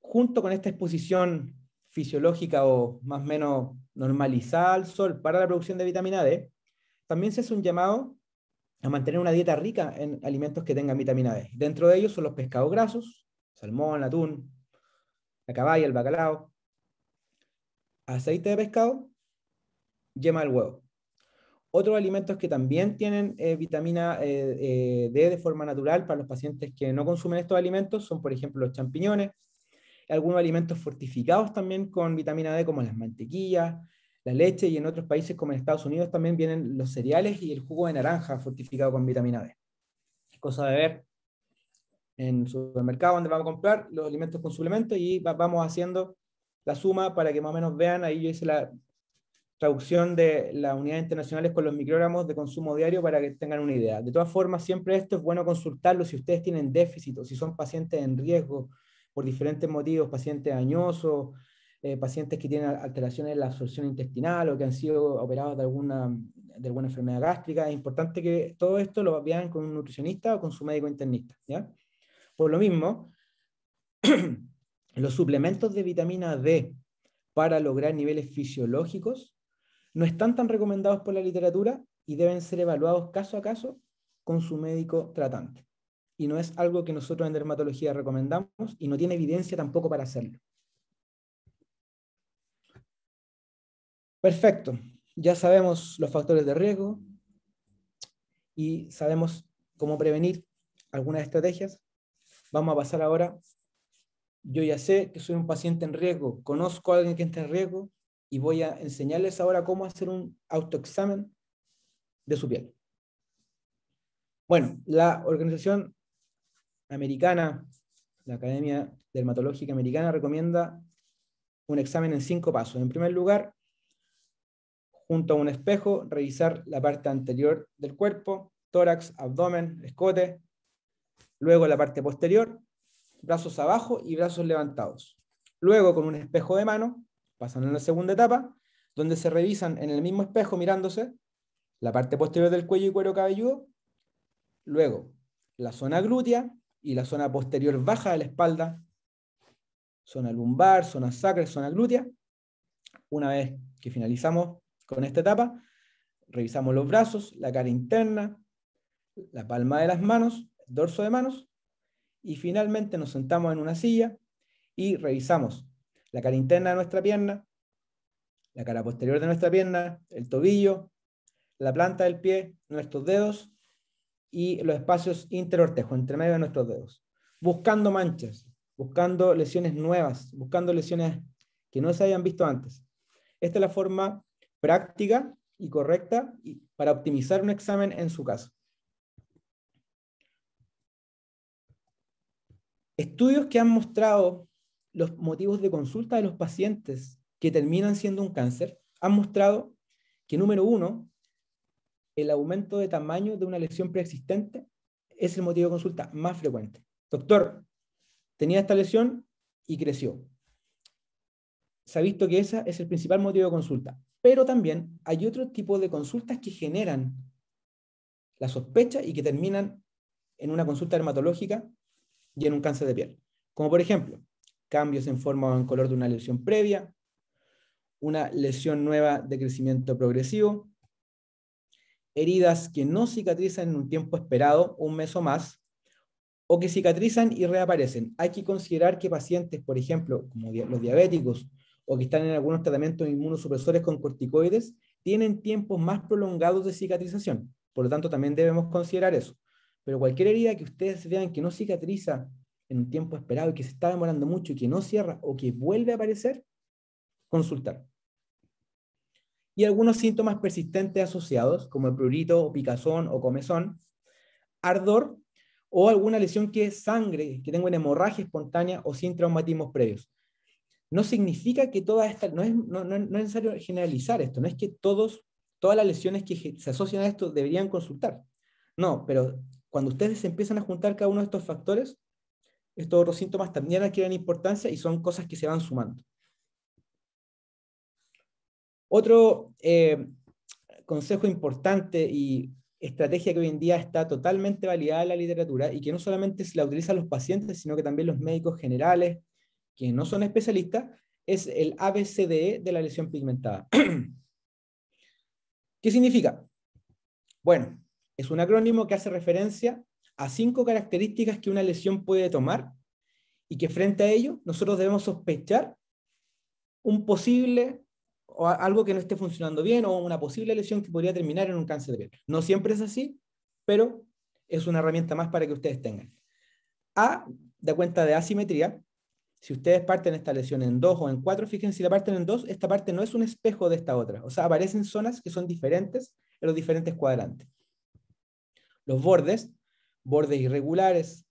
Junto con esta exposición fisiológica o más o menos normalizada al sol para la producción de vitamina D, también se hace un llamado a mantener una dieta rica en alimentos que tengan vitamina D. Dentro de ellos son los pescados grasos, salmón, atún, la caballa, el bacalao, aceite de pescado, yema del huevo. Otros alimentos que también tienen vitamina D de forma natural para los pacientes que no consumen estos alimentos son, por ejemplo, los champiñones, algunos alimentos fortificados también con vitamina D, como las mantequillas, la leche, y en otros países como en Estados Unidos también vienen los cereales y el jugo de naranja fortificado con vitamina D. Es cosa de ver en el supermercado donde vamos a comprar los alimentos con suplementos y vamos haciendo la suma para que más o menos vean. Ahí yo hice la traducción de las unidades internacionales con los microgramos de consumo diario para que tengan una idea. De todas formas, siempre esto es bueno consultarlo si ustedes tienen déficit o si son pacientes en riesgo por diferentes motivos, pacientes añosos, pacientes que tienen alteraciones en la absorción intestinal o que han sido operados de alguna enfermedad gástrica. Es importante que todo esto lo vean con un nutricionista o con su médico internista, ¿ya? Por lo mismo, los suplementos de vitamina D para lograr niveles fisiológicos no están tan recomendados por la literatura y deben ser evaluados caso a caso con su médico tratante. Y no es algo que nosotros en dermatología recomendamos y no tiene evidencia tampoco para hacerlo. Perfecto. Ya sabemos los factores de riesgo y sabemos cómo prevenir algunas estrategias. Vamos a pasar ahora. Yo ya sé que soy un paciente en riesgo, conozco a alguien que está en riesgo y voy a enseñarles ahora cómo hacer un autoexamen de su piel. Bueno, la organización americana, la Academia Dermatológica Americana, recomienda un examen en 5 pasos. En primer lugar, junto a un espejo, revisar la parte anterior del cuerpo, tórax, abdomen, escote, luego la parte posterior, brazos abajo y brazos levantados. Luego, con un espejo de mano, pasan a la segunda etapa, donde se revisan en el mismo espejo mirándose la parte posterior del cuello y cuero cabelludo, luego la zona glútea y la zona posterior baja de la espalda, zona lumbar, zona sacra y zona glútea. Una vez que finalizamos con esta etapa, revisamos los brazos, la cara interna, la palma de las manos, el dorso de manos, y finalmente nos sentamos en una silla y revisamos la cara interna de nuestra pierna, la cara posterior de nuestra pierna, el tobillo, la planta del pie, nuestros dedos y los espacios interortejos, entre medio de nuestros dedos, buscando manchas, buscando lesiones nuevas, buscando lesiones que no se hayan visto antes. Esta es la forma práctica y correcta para optimizar un examen en su casa. Estudios que han mostrado los motivos de consulta de los pacientes que terminan siendo un cáncer han mostrado que, número uno, el aumento de tamaño de una lesión preexistente es el motivo de consulta más frecuente. Doctor, tenía esta lesión y creció. Se ha visto que ese es el principal motivo de consulta. Pero también hay otro tipo de consultas que generan la sospecha y que terminan en una consulta dermatológica y en un cáncer de piel. Como por ejemplo, cambios en forma o en color de una lesión previa, una lesión nueva de crecimiento progresivo, heridas que no cicatrizan en un tiempo esperado, un mes o más, o que cicatrizan y reaparecen. Hay que considerar que pacientes, por ejemplo, como los diabéticos, o que están en algunos tratamientos inmunosupresores con corticoides, tienen tiempos más prolongados de cicatrización. Por lo tanto, también debemos considerar eso. Pero cualquier herida que ustedes vean que no cicatriza en un tiempo esperado y que se está demorando mucho y que no cierra o que vuelve a aparecer, consultar. Y algunos síntomas persistentes asociados, como el prurito o picazón o comezón, ardor o alguna lesión que es sangre, que tenga una hemorragia espontánea o sin traumatismos previos. No significa que todas estas, no es necesario generalizar esto, no es que todas las lesiones que se asocian a esto deberían consultar. No, pero cuando ustedes se empiezan a juntar cada uno de estos factores, estos otros síntomas también adquieren importancia y son cosas que se van sumando. Otro consejo importante y estrategia que hoy en día está totalmente validada en la literatura y que no solamente se la utilizan los pacientes, sino que también los médicos generales, que no son especialistas, es el ABCDE de la lesión pigmentada. ¿Qué significa? Bueno, es un acrónimo que hace referencia a 5 características que una lesión puede tomar y que frente a ello nosotros debemos sospechar un posible o algo que no esté funcionando bien o una posible lesión que podría terminar en un cáncer de piel. No siempre es así, pero es una herramienta más para que ustedes tengan. A, da cuenta de asimetría. Si ustedes parten esta lesión en 2 o en 4, fíjense, si la parten en 2, esta parte no es un espejo de esta otra. O sea, aparecen zonas que son diferentes en los diferentes cuadrantes. Los bordes irregulares,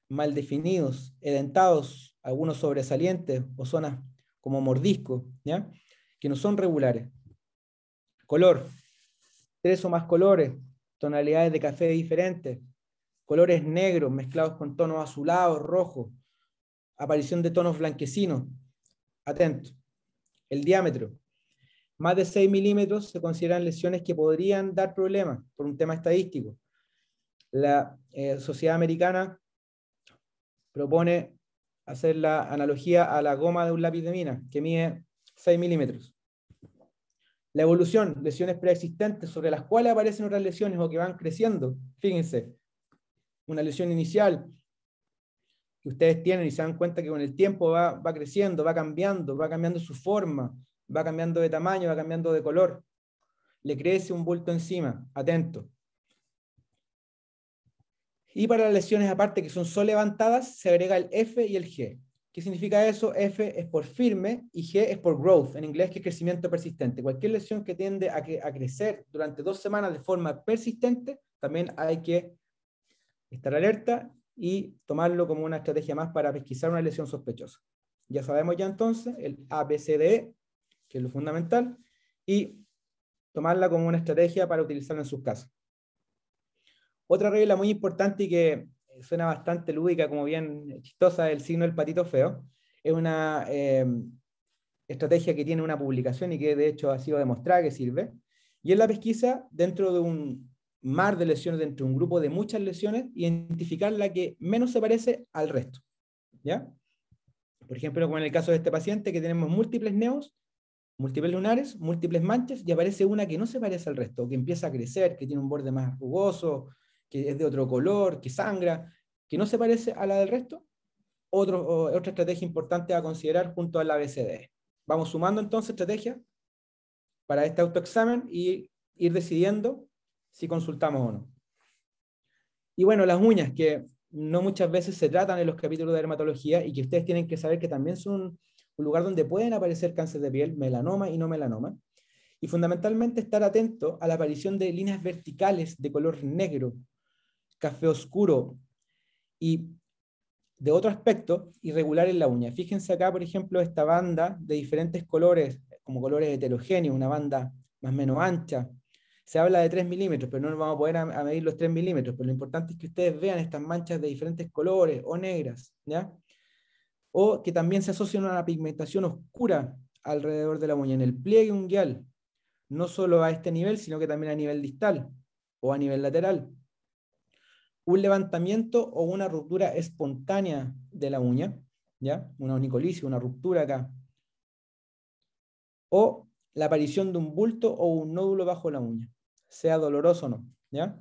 mal definidos, edentados, algunos sobresalientes o zonas como mordisco, ¿ya? Que no son regulares. Color, 3 o más colores, tonalidades de café diferentes, colores negros mezclados con tonos azulados, rojos, aparición de tonos blanquecinos. Atento. El diámetro, más de 6 milímetros se consideran lesiones que podrían dar problemas por un tema estadístico. La Sociedad Americana propone hacer la analogía a la goma de un lápiz de mina, que mide 6 milímetros. La evolución, lesiones preexistentes sobre las cuales aparecen otras lesiones o que van creciendo. Fíjense, una lesión inicial que ustedes tienen y se dan cuenta que con el tiempo va creciendo, va cambiando su forma, va cambiando de tamaño, va cambiando de color. Le crece un bulto encima, atento. Y para las lesiones aparte que son solo levantadas, se agrega el F y el G. ¿Qué significa eso? F es por firme y G es por growth, en inglés, que es crecimiento persistente. Cualquier lesión que tiende a crecer durante 2 semanas de forma persistente, también hay que estar alerta y tomarlo como una estrategia más para pesquisar una lesión sospechosa. Ya sabemos ya entonces el ABCDE, que es lo fundamental, y tomarla como una estrategia para utilizarla en sus casos. Otra regla muy importante y que suena bastante lúdica, como bien chistosa, el signo del patito feo. Es una estrategia que tiene una publicación y que de hecho ha sido demostrada que sirve. Y en la pesquisa, dentro de un mar de lesiones, dentro de un grupo de muchas lesiones, identificar la que menos se parece al resto, ¿ya? Por ejemplo, como en el caso de este paciente, que tenemos múltiples neos, múltiples lunares, múltiples manchas, y aparece una que no se parece al resto, que empieza a crecer, que tiene un borde más rugoso, que es de otro color, que sangra, que no se parece a la del resto. Otra estrategia importante a considerar junto al ABCDE. Vamos sumando entonces estrategias para este autoexamen y ir decidiendo si consultamos o no. Y bueno, las uñas, que no muchas veces se tratan en los capítulos de dermatología y que ustedes tienen que saber que también son un lugar donde pueden aparecer cáncer de piel, melanoma y no melanoma. Y fundamentalmente estar atento a la aparición de líneas verticales de color negro, café oscuro y de otro aspecto irregular en la uña. Fíjense acá, por ejemplo, esta banda de diferentes colores, como colores heterogéneos, una banda más o menos ancha. Se habla de 3 milímetros, pero no vamos a poder a medir los 3 milímetros, pero lo importante es que ustedes vean estas manchas de diferentes colores o negras, ¿ya? O que también se asocian a una pigmentación oscura alrededor de la uña, en el pliegue unguial, no solo a este nivel, sino que también a nivel distal o a nivel lateral. Un levantamiento o una ruptura espontánea de la uña, ¿ya? Una onicolisis, una ruptura acá. O la aparición de un bulto o un nódulo bajo la uña, sea doloroso o no, ¿ya?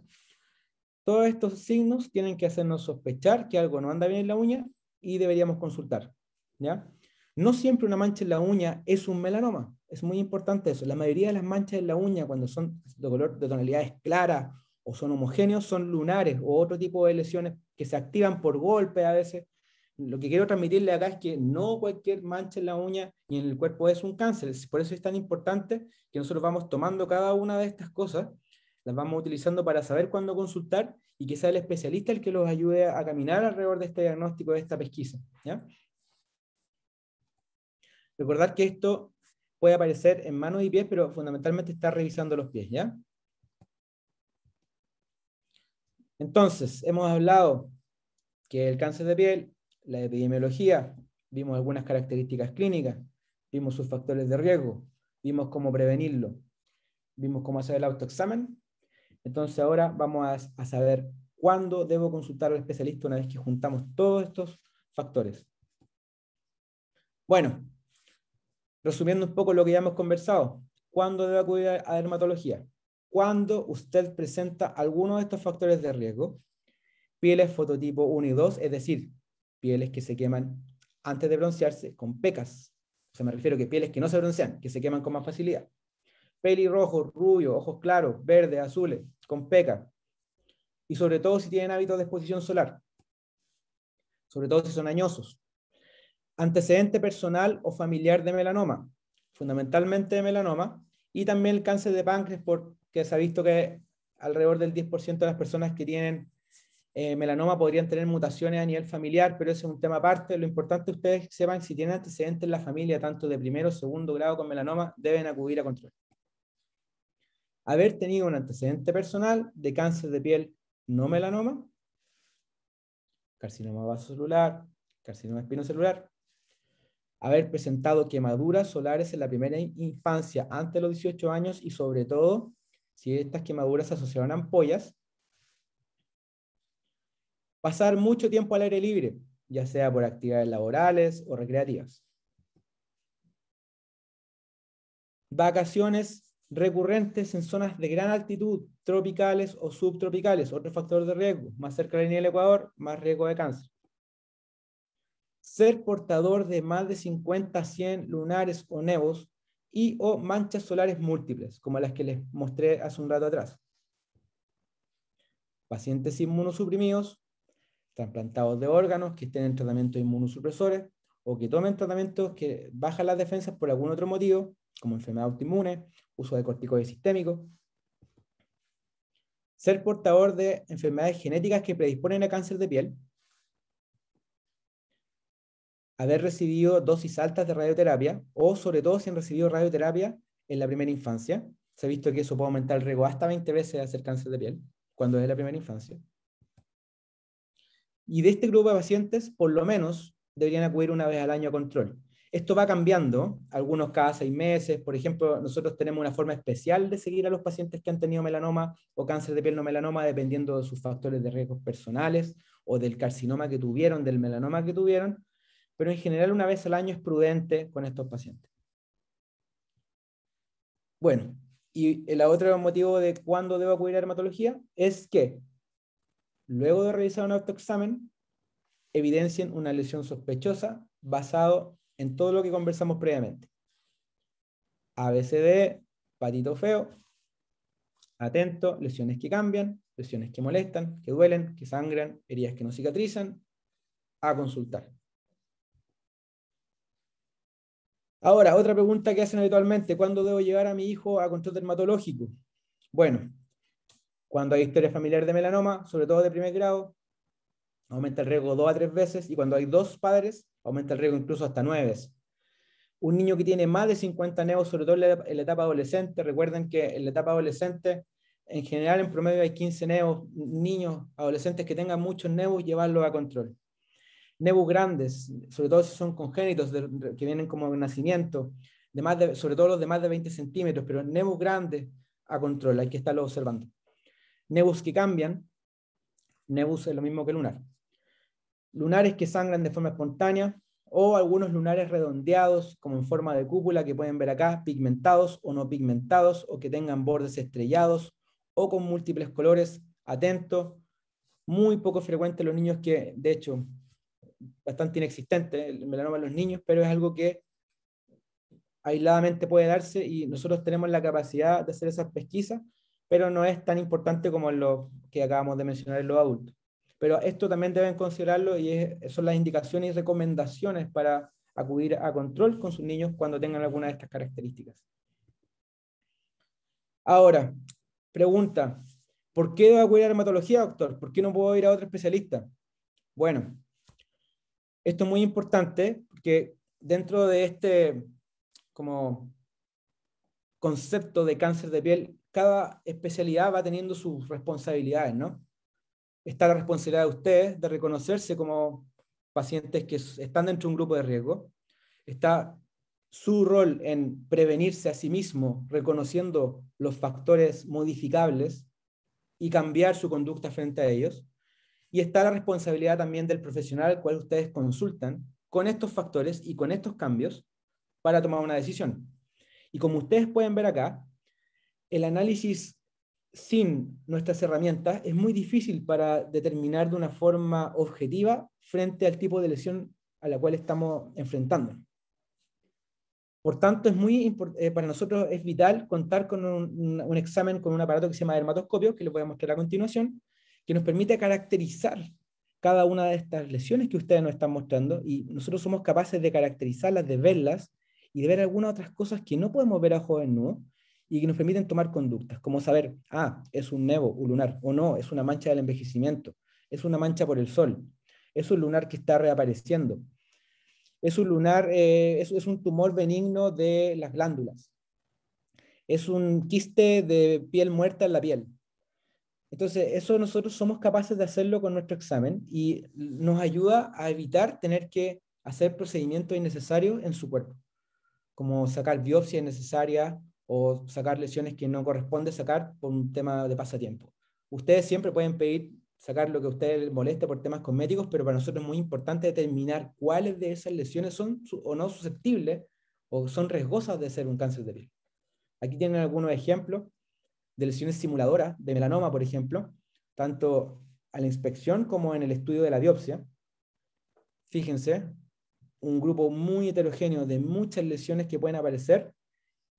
Todos estos signos tienen que hacernos sospechar que algo no anda bien en la uña y deberíamos consultar, ¿ya? No siempre una mancha en la uña es un melanoma, es muy importante eso. La mayoría de las manchas en la uña, cuando son de color de tonalidades claras o son homogéneos, son lunares o otro tipo de lesiones que se activan por golpe a veces. Lo que quiero transmitirle acá es que no cualquier mancha en la uña y en el cuerpo es un cáncer. Por eso es tan importante que nosotros vamos tomando cada una de estas cosas, las vamos utilizando para saber cuándo consultar y que sea el especialista el que los ayude a caminar alrededor de este diagnóstico, de esta pesquisa, ¿ya? Recordar que esto puede aparecer en manos y pies, pero fundamentalmente está revisando los pies, ¿ya? Entonces, hemos hablado que el cáncer de piel, la epidemiología, vimos algunas características clínicas, vimos sus factores de riesgo, vimos cómo prevenirlo, vimos cómo hacer el autoexamen. Entonces ahora vamos a saber cuándo debo consultar al especialista una vez que juntamos todos estos factores. Bueno, resumiendo un poco lo que ya hemos conversado, ¿cuándo debe acudir a dermatología? Cuando usted presenta alguno de estos factores de riesgo, pieles fototipo 1 y 2, es decir, pieles que se queman antes de broncearse con pecas. O sea, me refiero a que pieles que no se broncean, que se queman con más facilidad. Pelirrojo, rubio, ojos claros, verdes, azules, con pecas. Y sobre todo si tienen hábitos de exposición solar. Sobre todo si son añosos. Antecedente personal o familiar de melanoma, fundamentalmente de melanoma, y también el cáncer de páncreas, porque se ha visto que alrededor del 10% de las personas que tienen melanoma podrían tener mutaciones a nivel familiar, pero ese es un tema aparte. Lo importante es que ustedes sepan si tienen antecedentes en la familia, tanto de primero o segundo grado con melanoma, deben acudir a control. Haber tenido un antecedente personal de cáncer de piel no melanoma, carcinoma vasocelular, carcinoma espinocelular, haber presentado quemaduras solares en la primera infancia antes de los 18 años y sobre todo si estas quemaduras se asociaron a ampollas, pasar mucho tiempo al aire libre, ya sea por actividades laborales o recreativas. Vacaciones recurrentes en zonas de gran altitud, tropicales o subtropicales, otro factor de riesgo, más cerca de la línea del Ecuador, más riesgo de cáncer. Ser portador de más de 50 a 100 lunares o nevos y o manchas solares múltiples, como las que les mostré hace un rato atrás. Pacientes inmunosuprimidos, trasplantados de órganos que estén en tratamientos inmunosupresores o que tomen tratamientos que bajan las defensas por algún otro motivo, como enfermedad autoinmune, uso de corticoides sistémicos. Ser portador de enfermedades genéticas que predisponen a cáncer de piel. Haber recibido dosis altas de radioterapia o sobre todo si han recibido radioterapia en la primera infancia. Se ha visto que eso puede aumentar el riesgo hasta 20 veces de hacer cáncer de piel cuando es la primera infancia. Y de este grupo de pacientes, por lo menos, deberían acudir una vez al año a control. Esto va cambiando, algunos cada 6 meses. Por ejemplo, nosotros tenemos una forma especial de seguir a los pacientes que han tenido melanoma o cáncer de piel no melanoma, dependiendo de sus factores de riesgo personales o del carcinoma que tuvieron, del melanoma que tuvieron, pero en general una vez al año es prudente con estos pacientes. Bueno, y el otro motivo de cuándo debo acudir a dermatología es que, luego de realizar un autoexamen, evidencien una lesión sospechosa basado en todo lo que conversamos previamente. ABCD, patito feo, atento, lesiones que cambian, lesiones que molestan, que duelen, que sangran, heridas que no cicatrizan, a consultar. Ahora, otra pregunta que hacen habitualmente: ¿cuándo debo llevar a mi hijo a control dermatológico? Bueno, cuando hay historia familiar de melanoma, sobre todo de primer grado, aumenta el riesgo 2 a 3 veces, y cuando hay 2 padres, aumenta el riesgo incluso hasta 9 veces. Un niño que tiene más de 50 nevos, sobre todo en la etapa adolescente, recuerden que en la etapa adolescente, en general, en promedio hay 15 nevos, niños, adolescentes que tengan muchos nevos, llevarlos a control. Nevos grandes, sobre todo si son congénitos, que vienen como de nacimiento, sobre todo los de más de 20 centímetros, pero nevos grandes, a control, hay que estarlo observando. Nevos que cambian, nevus es lo mismo que lunar. Lunares que sangran de forma espontánea, o algunos lunares redondeados, como en forma de cúpula, que pueden ver acá, pigmentados o no pigmentados, o que tengan bordes estrellados, o con múltiples colores. Atento, muy poco frecuente en los niños, que de hecho, bastante inexistente el melanoma en los niños, pero es algo que aisladamente puede darse, y nosotros tenemos la capacidad de hacer esas pesquisas, pero no es tan importante como lo que acabamos de mencionar en los adultos. Pero esto también deben considerarlo, y son las indicaciones y recomendaciones para acudir a control con sus niños cuando tengan alguna de estas características. Ahora, pregunta: ¿por qué debo acudir a dermatología, doctor? ¿Por qué no puedo ir a otro especialista? Bueno, esto es muy importante, porque dentro de este como concepto de cáncer de piel, cada especialidad va teniendo sus responsabilidades, ¿no? Está la responsabilidad de ustedes de reconocerse como pacientes que están dentro de un grupo de riesgo. Está su rol en prevenirse a sí mismo, reconociendo los factores modificables y cambiar su conducta frente a ellos. Y está la responsabilidad también del profesional al cual ustedes consultan con estos factores y con estos cambios para tomar una decisión. Y como ustedes pueden ver acá, el análisis sin nuestras herramientas es muy difícil para determinar de una forma objetiva frente al tipo de lesión a la cual estamos enfrentando. Por tanto, para nosotros es vital contar con un examen con un aparato que se llama dermatoscopio, que les voy a mostrar a continuación, que nos permite caracterizar cada una de estas lesiones que ustedes nos están mostrando, y nosotros somos capaces de caracterizarlas, de verlas y de ver algunas otras cosas que no podemos ver a ojo desnudo, y que nos permiten tomar conductas, como saber, es un nevo lunar, o no, es una mancha del envejecimiento, es una mancha por el sol, es un lunar que está reapareciendo, es un lunar, es un tumor benigno de las glándulas, es un quiste de piel muerta en la piel. Entonces, eso nosotros somos capaces de hacerlo con nuestro examen, y nos ayuda a evitar tener que hacer procedimientos innecesarios en su cuerpo, como sacar biopsias innecesarias o sacar lesiones que no corresponde sacar por un tema de pasatiempo. Ustedes siempre pueden pedir sacar lo que a ustedes les moleste por temas cosméticos, pero para nosotros es muy importante determinar cuáles de esas lesiones son o no susceptibles o son riesgosas de ser un cáncer de piel. Aquí tienen algunos ejemplos de lesiones simuladoras de melanoma, por ejemplo, tanto a la inspección como en el estudio de la biopsia. Fíjense, un grupo muy heterogéneo de muchas lesiones que pueden aparecer,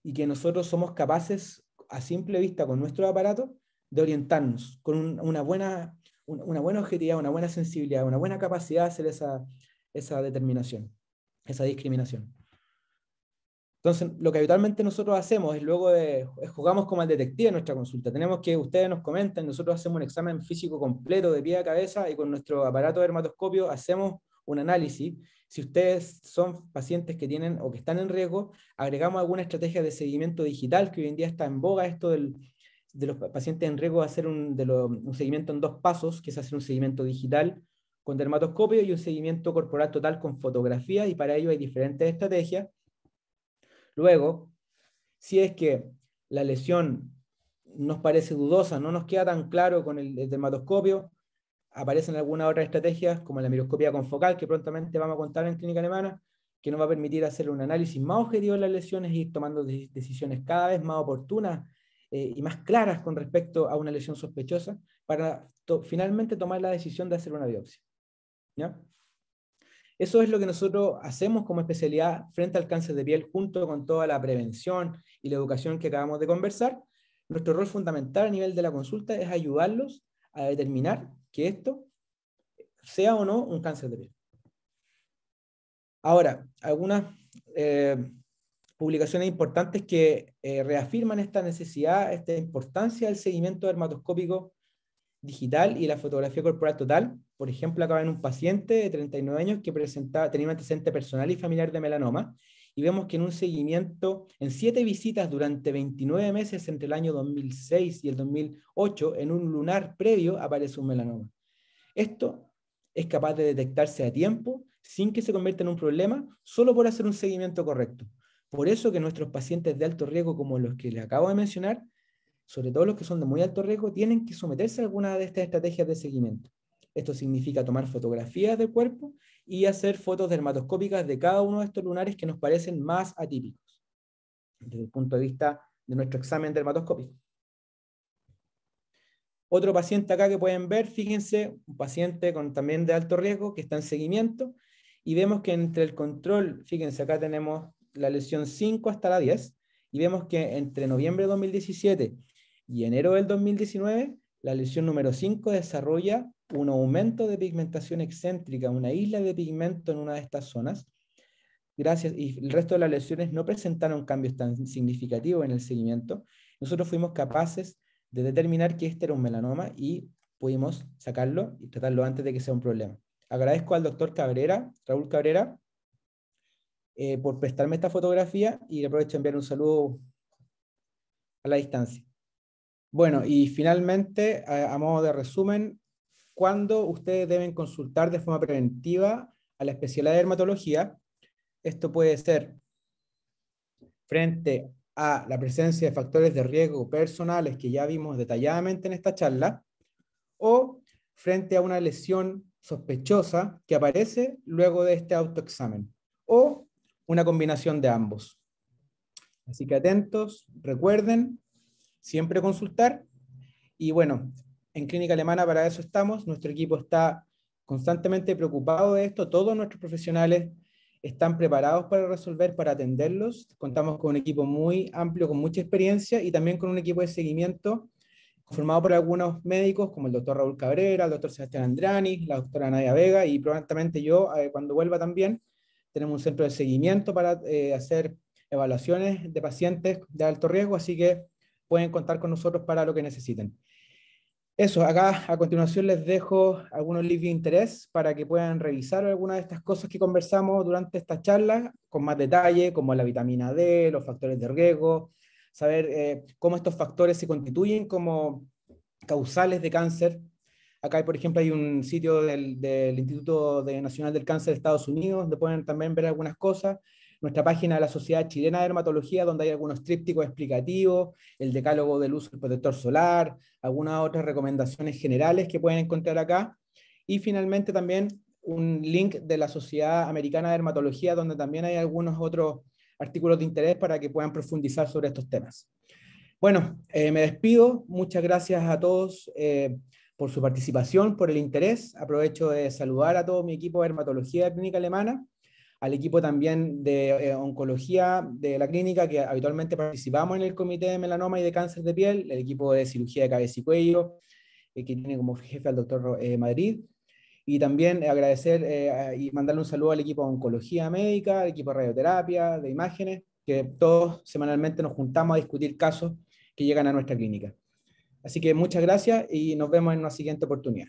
y que nosotros somos capaces, a simple vista, con nuestro aparato, de orientarnos con una buena objetividad, una buena sensibilidad, una buena capacidad de hacer esa determinación, esa discriminación. Entonces, lo que habitualmente nosotros hacemos jugamos como al detective en nuestra consulta. Tenemos que ustedes nos comentan, nosotros hacemos un examen físico completo de pie a cabeza, y con nuestro aparato de dermatoscopio hacemos un análisis. Si ustedes son pacientes que tienen o que están en riesgo, agregamos alguna estrategia de seguimiento digital, que hoy en día está en boga, esto de los pacientes en riesgo, hacer un seguimiento en 2 pasos, que es hacer un seguimiento digital con dermatoscopio y un seguimiento corporal total con fotografía, y para ello hay diferentes estrategias. Luego, si es que la lesión nos parece dudosa, no nos queda tan claro con el dermatoscopio, aparecen algunas otras estrategias como la miroscopía confocal, que prontamente vamos a contar en clínica alemana, que nos va a permitir hacer un análisis más objetivo de las lesiones y ir tomando decisiones cada vez más oportunas y más claras con respecto a una lesión sospechosa, para finalmente tomar la decisión de hacer una biopsia. ¿Ya? Eso es lo que nosotros hacemos como especialidad frente al cáncer de piel, junto con toda la prevención y la educación que acabamos de conversar. Nuestro rol fundamental a nivel de la consulta es ayudarlos a determinar que esto sea o no un cáncer de piel. Ahora, algunas publicaciones importantes que reafirman esta necesidad, esta importancia del seguimiento dermatoscópico digital y la fotografía corporal total. Por ejemplo, acá en un paciente de 39 años que tenía un antecedente personal y familiar de melanoma, y vemos que en un seguimiento, en 7 visitas durante 29 meses entre el año 2006 y el 2008, en un lunar previo aparece un melanoma. Esto es capaz de detectarse a tiempo, sin que se convierta en un problema, solo por hacer un seguimiento correcto. Por eso que nuestros pacientes de alto riesgo, como los que les acabo de mencionar, sobre todo los que son de muy alto riesgo, tienen que someterse a alguna de estas estrategias de seguimiento. Esto significa tomar fotografías del cuerpo y hacer fotos dermatoscópicas de cada uno de estos lunares que nos parecen más atípicos, desde el punto de vista de nuestro examen dermatoscópico. Otro paciente acá que pueden ver, fíjense, un paciente también de alto riesgo que está en seguimiento, y vemos que entre el control, fíjense, acá tenemos la lesión 5 hasta la 10, y vemos que entre noviembre de 2017 y enero del 2019, la lesión número 5 desarrolla un aumento de pigmentación excéntrica, una isla de pigmento en una de estas zonas. Y el resto de las lesiones no presentaron cambios tan significativos en el seguimiento. Nosotros fuimos capaces de determinar que este era un melanoma y pudimos sacarlo y tratarlo antes de que sea un problema. Agradezco al doctor Cabrera, Raúl Cabrera, por prestarme esta fotografía, y aprovecho de enviar un saludo a la distancia. Bueno, y finalmente, a modo de resumen, ¿cuándo ustedes deben consultar de forma preventiva a la especialidad de dermatología? Esto puede ser frente a la presencia de factores de riesgo personales que ya vimos detalladamente en esta charla, o frente a una lesión sospechosa que aparece luego de este autoexamen, o una combinación de ambos. Así que atentos, recuerden, siempre consultar. Y bueno, en Clínica Alemana para eso estamos. Nuestro equipo está constantemente preocupado de esto. Todos nuestros profesionales están preparados para resolver, para atenderlos. Contamos con un equipo muy amplio, con mucha experiencia, y también con un equipo de seguimiento conformado por algunos médicos, como el doctor Raúl Cabrera, el doctor Sebastián Andrani, la doctora Nadia Vega, y probablemente yo, cuando vuelva también. Tenemos un centro de seguimiento para hacer evaluaciones de pacientes de alto riesgo, así que pueden contar con nosotros para lo que necesiten. Eso, acá a continuación les dejo algunos links de interés para que puedan revisar algunas de estas cosas que conversamos durante esta charla con más detalle, como la vitamina D, los factores de riesgo, saber cómo estos factores se constituyen como causales de cáncer. Acá, por ejemplo, hay un sitio del Instituto Nacional del Cáncer de Estados Unidos, donde pueden también ver algunas cosas. Nuestra página de la Sociedad Chilena de Dermatología, donde hay algunos trípticos explicativos, el decálogo del uso del protector solar, algunas otras recomendaciones generales que pueden encontrar acá. Y finalmente también un link de la Sociedad Americana de Dermatología, donde también hay algunos otros artículos de interés para que puedan profundizar sobre estos temas. Bueno, me despido. Muchas gracias a todos por su participación, por el interés. Aprovecho de saludar a todo mi equipo de dermatología de Clínica Alemana, al equipo también de oncología de la clínica, que habitualmente participamos en el comité de melanoma y de cáncer de piel, el equipo de cirugía de cabeza y cuello, que tiene como jefe al doctor Madrid, y también agradecer y mandarle un saludo al equipo de oncología médica, al equipo de radioterapia, de imágenes, que todos semanalmente nos juntamos a discutir casos que llegan a nuestra clínica. Así que muchas gracias y nos vemos en una siguiente oportunidad.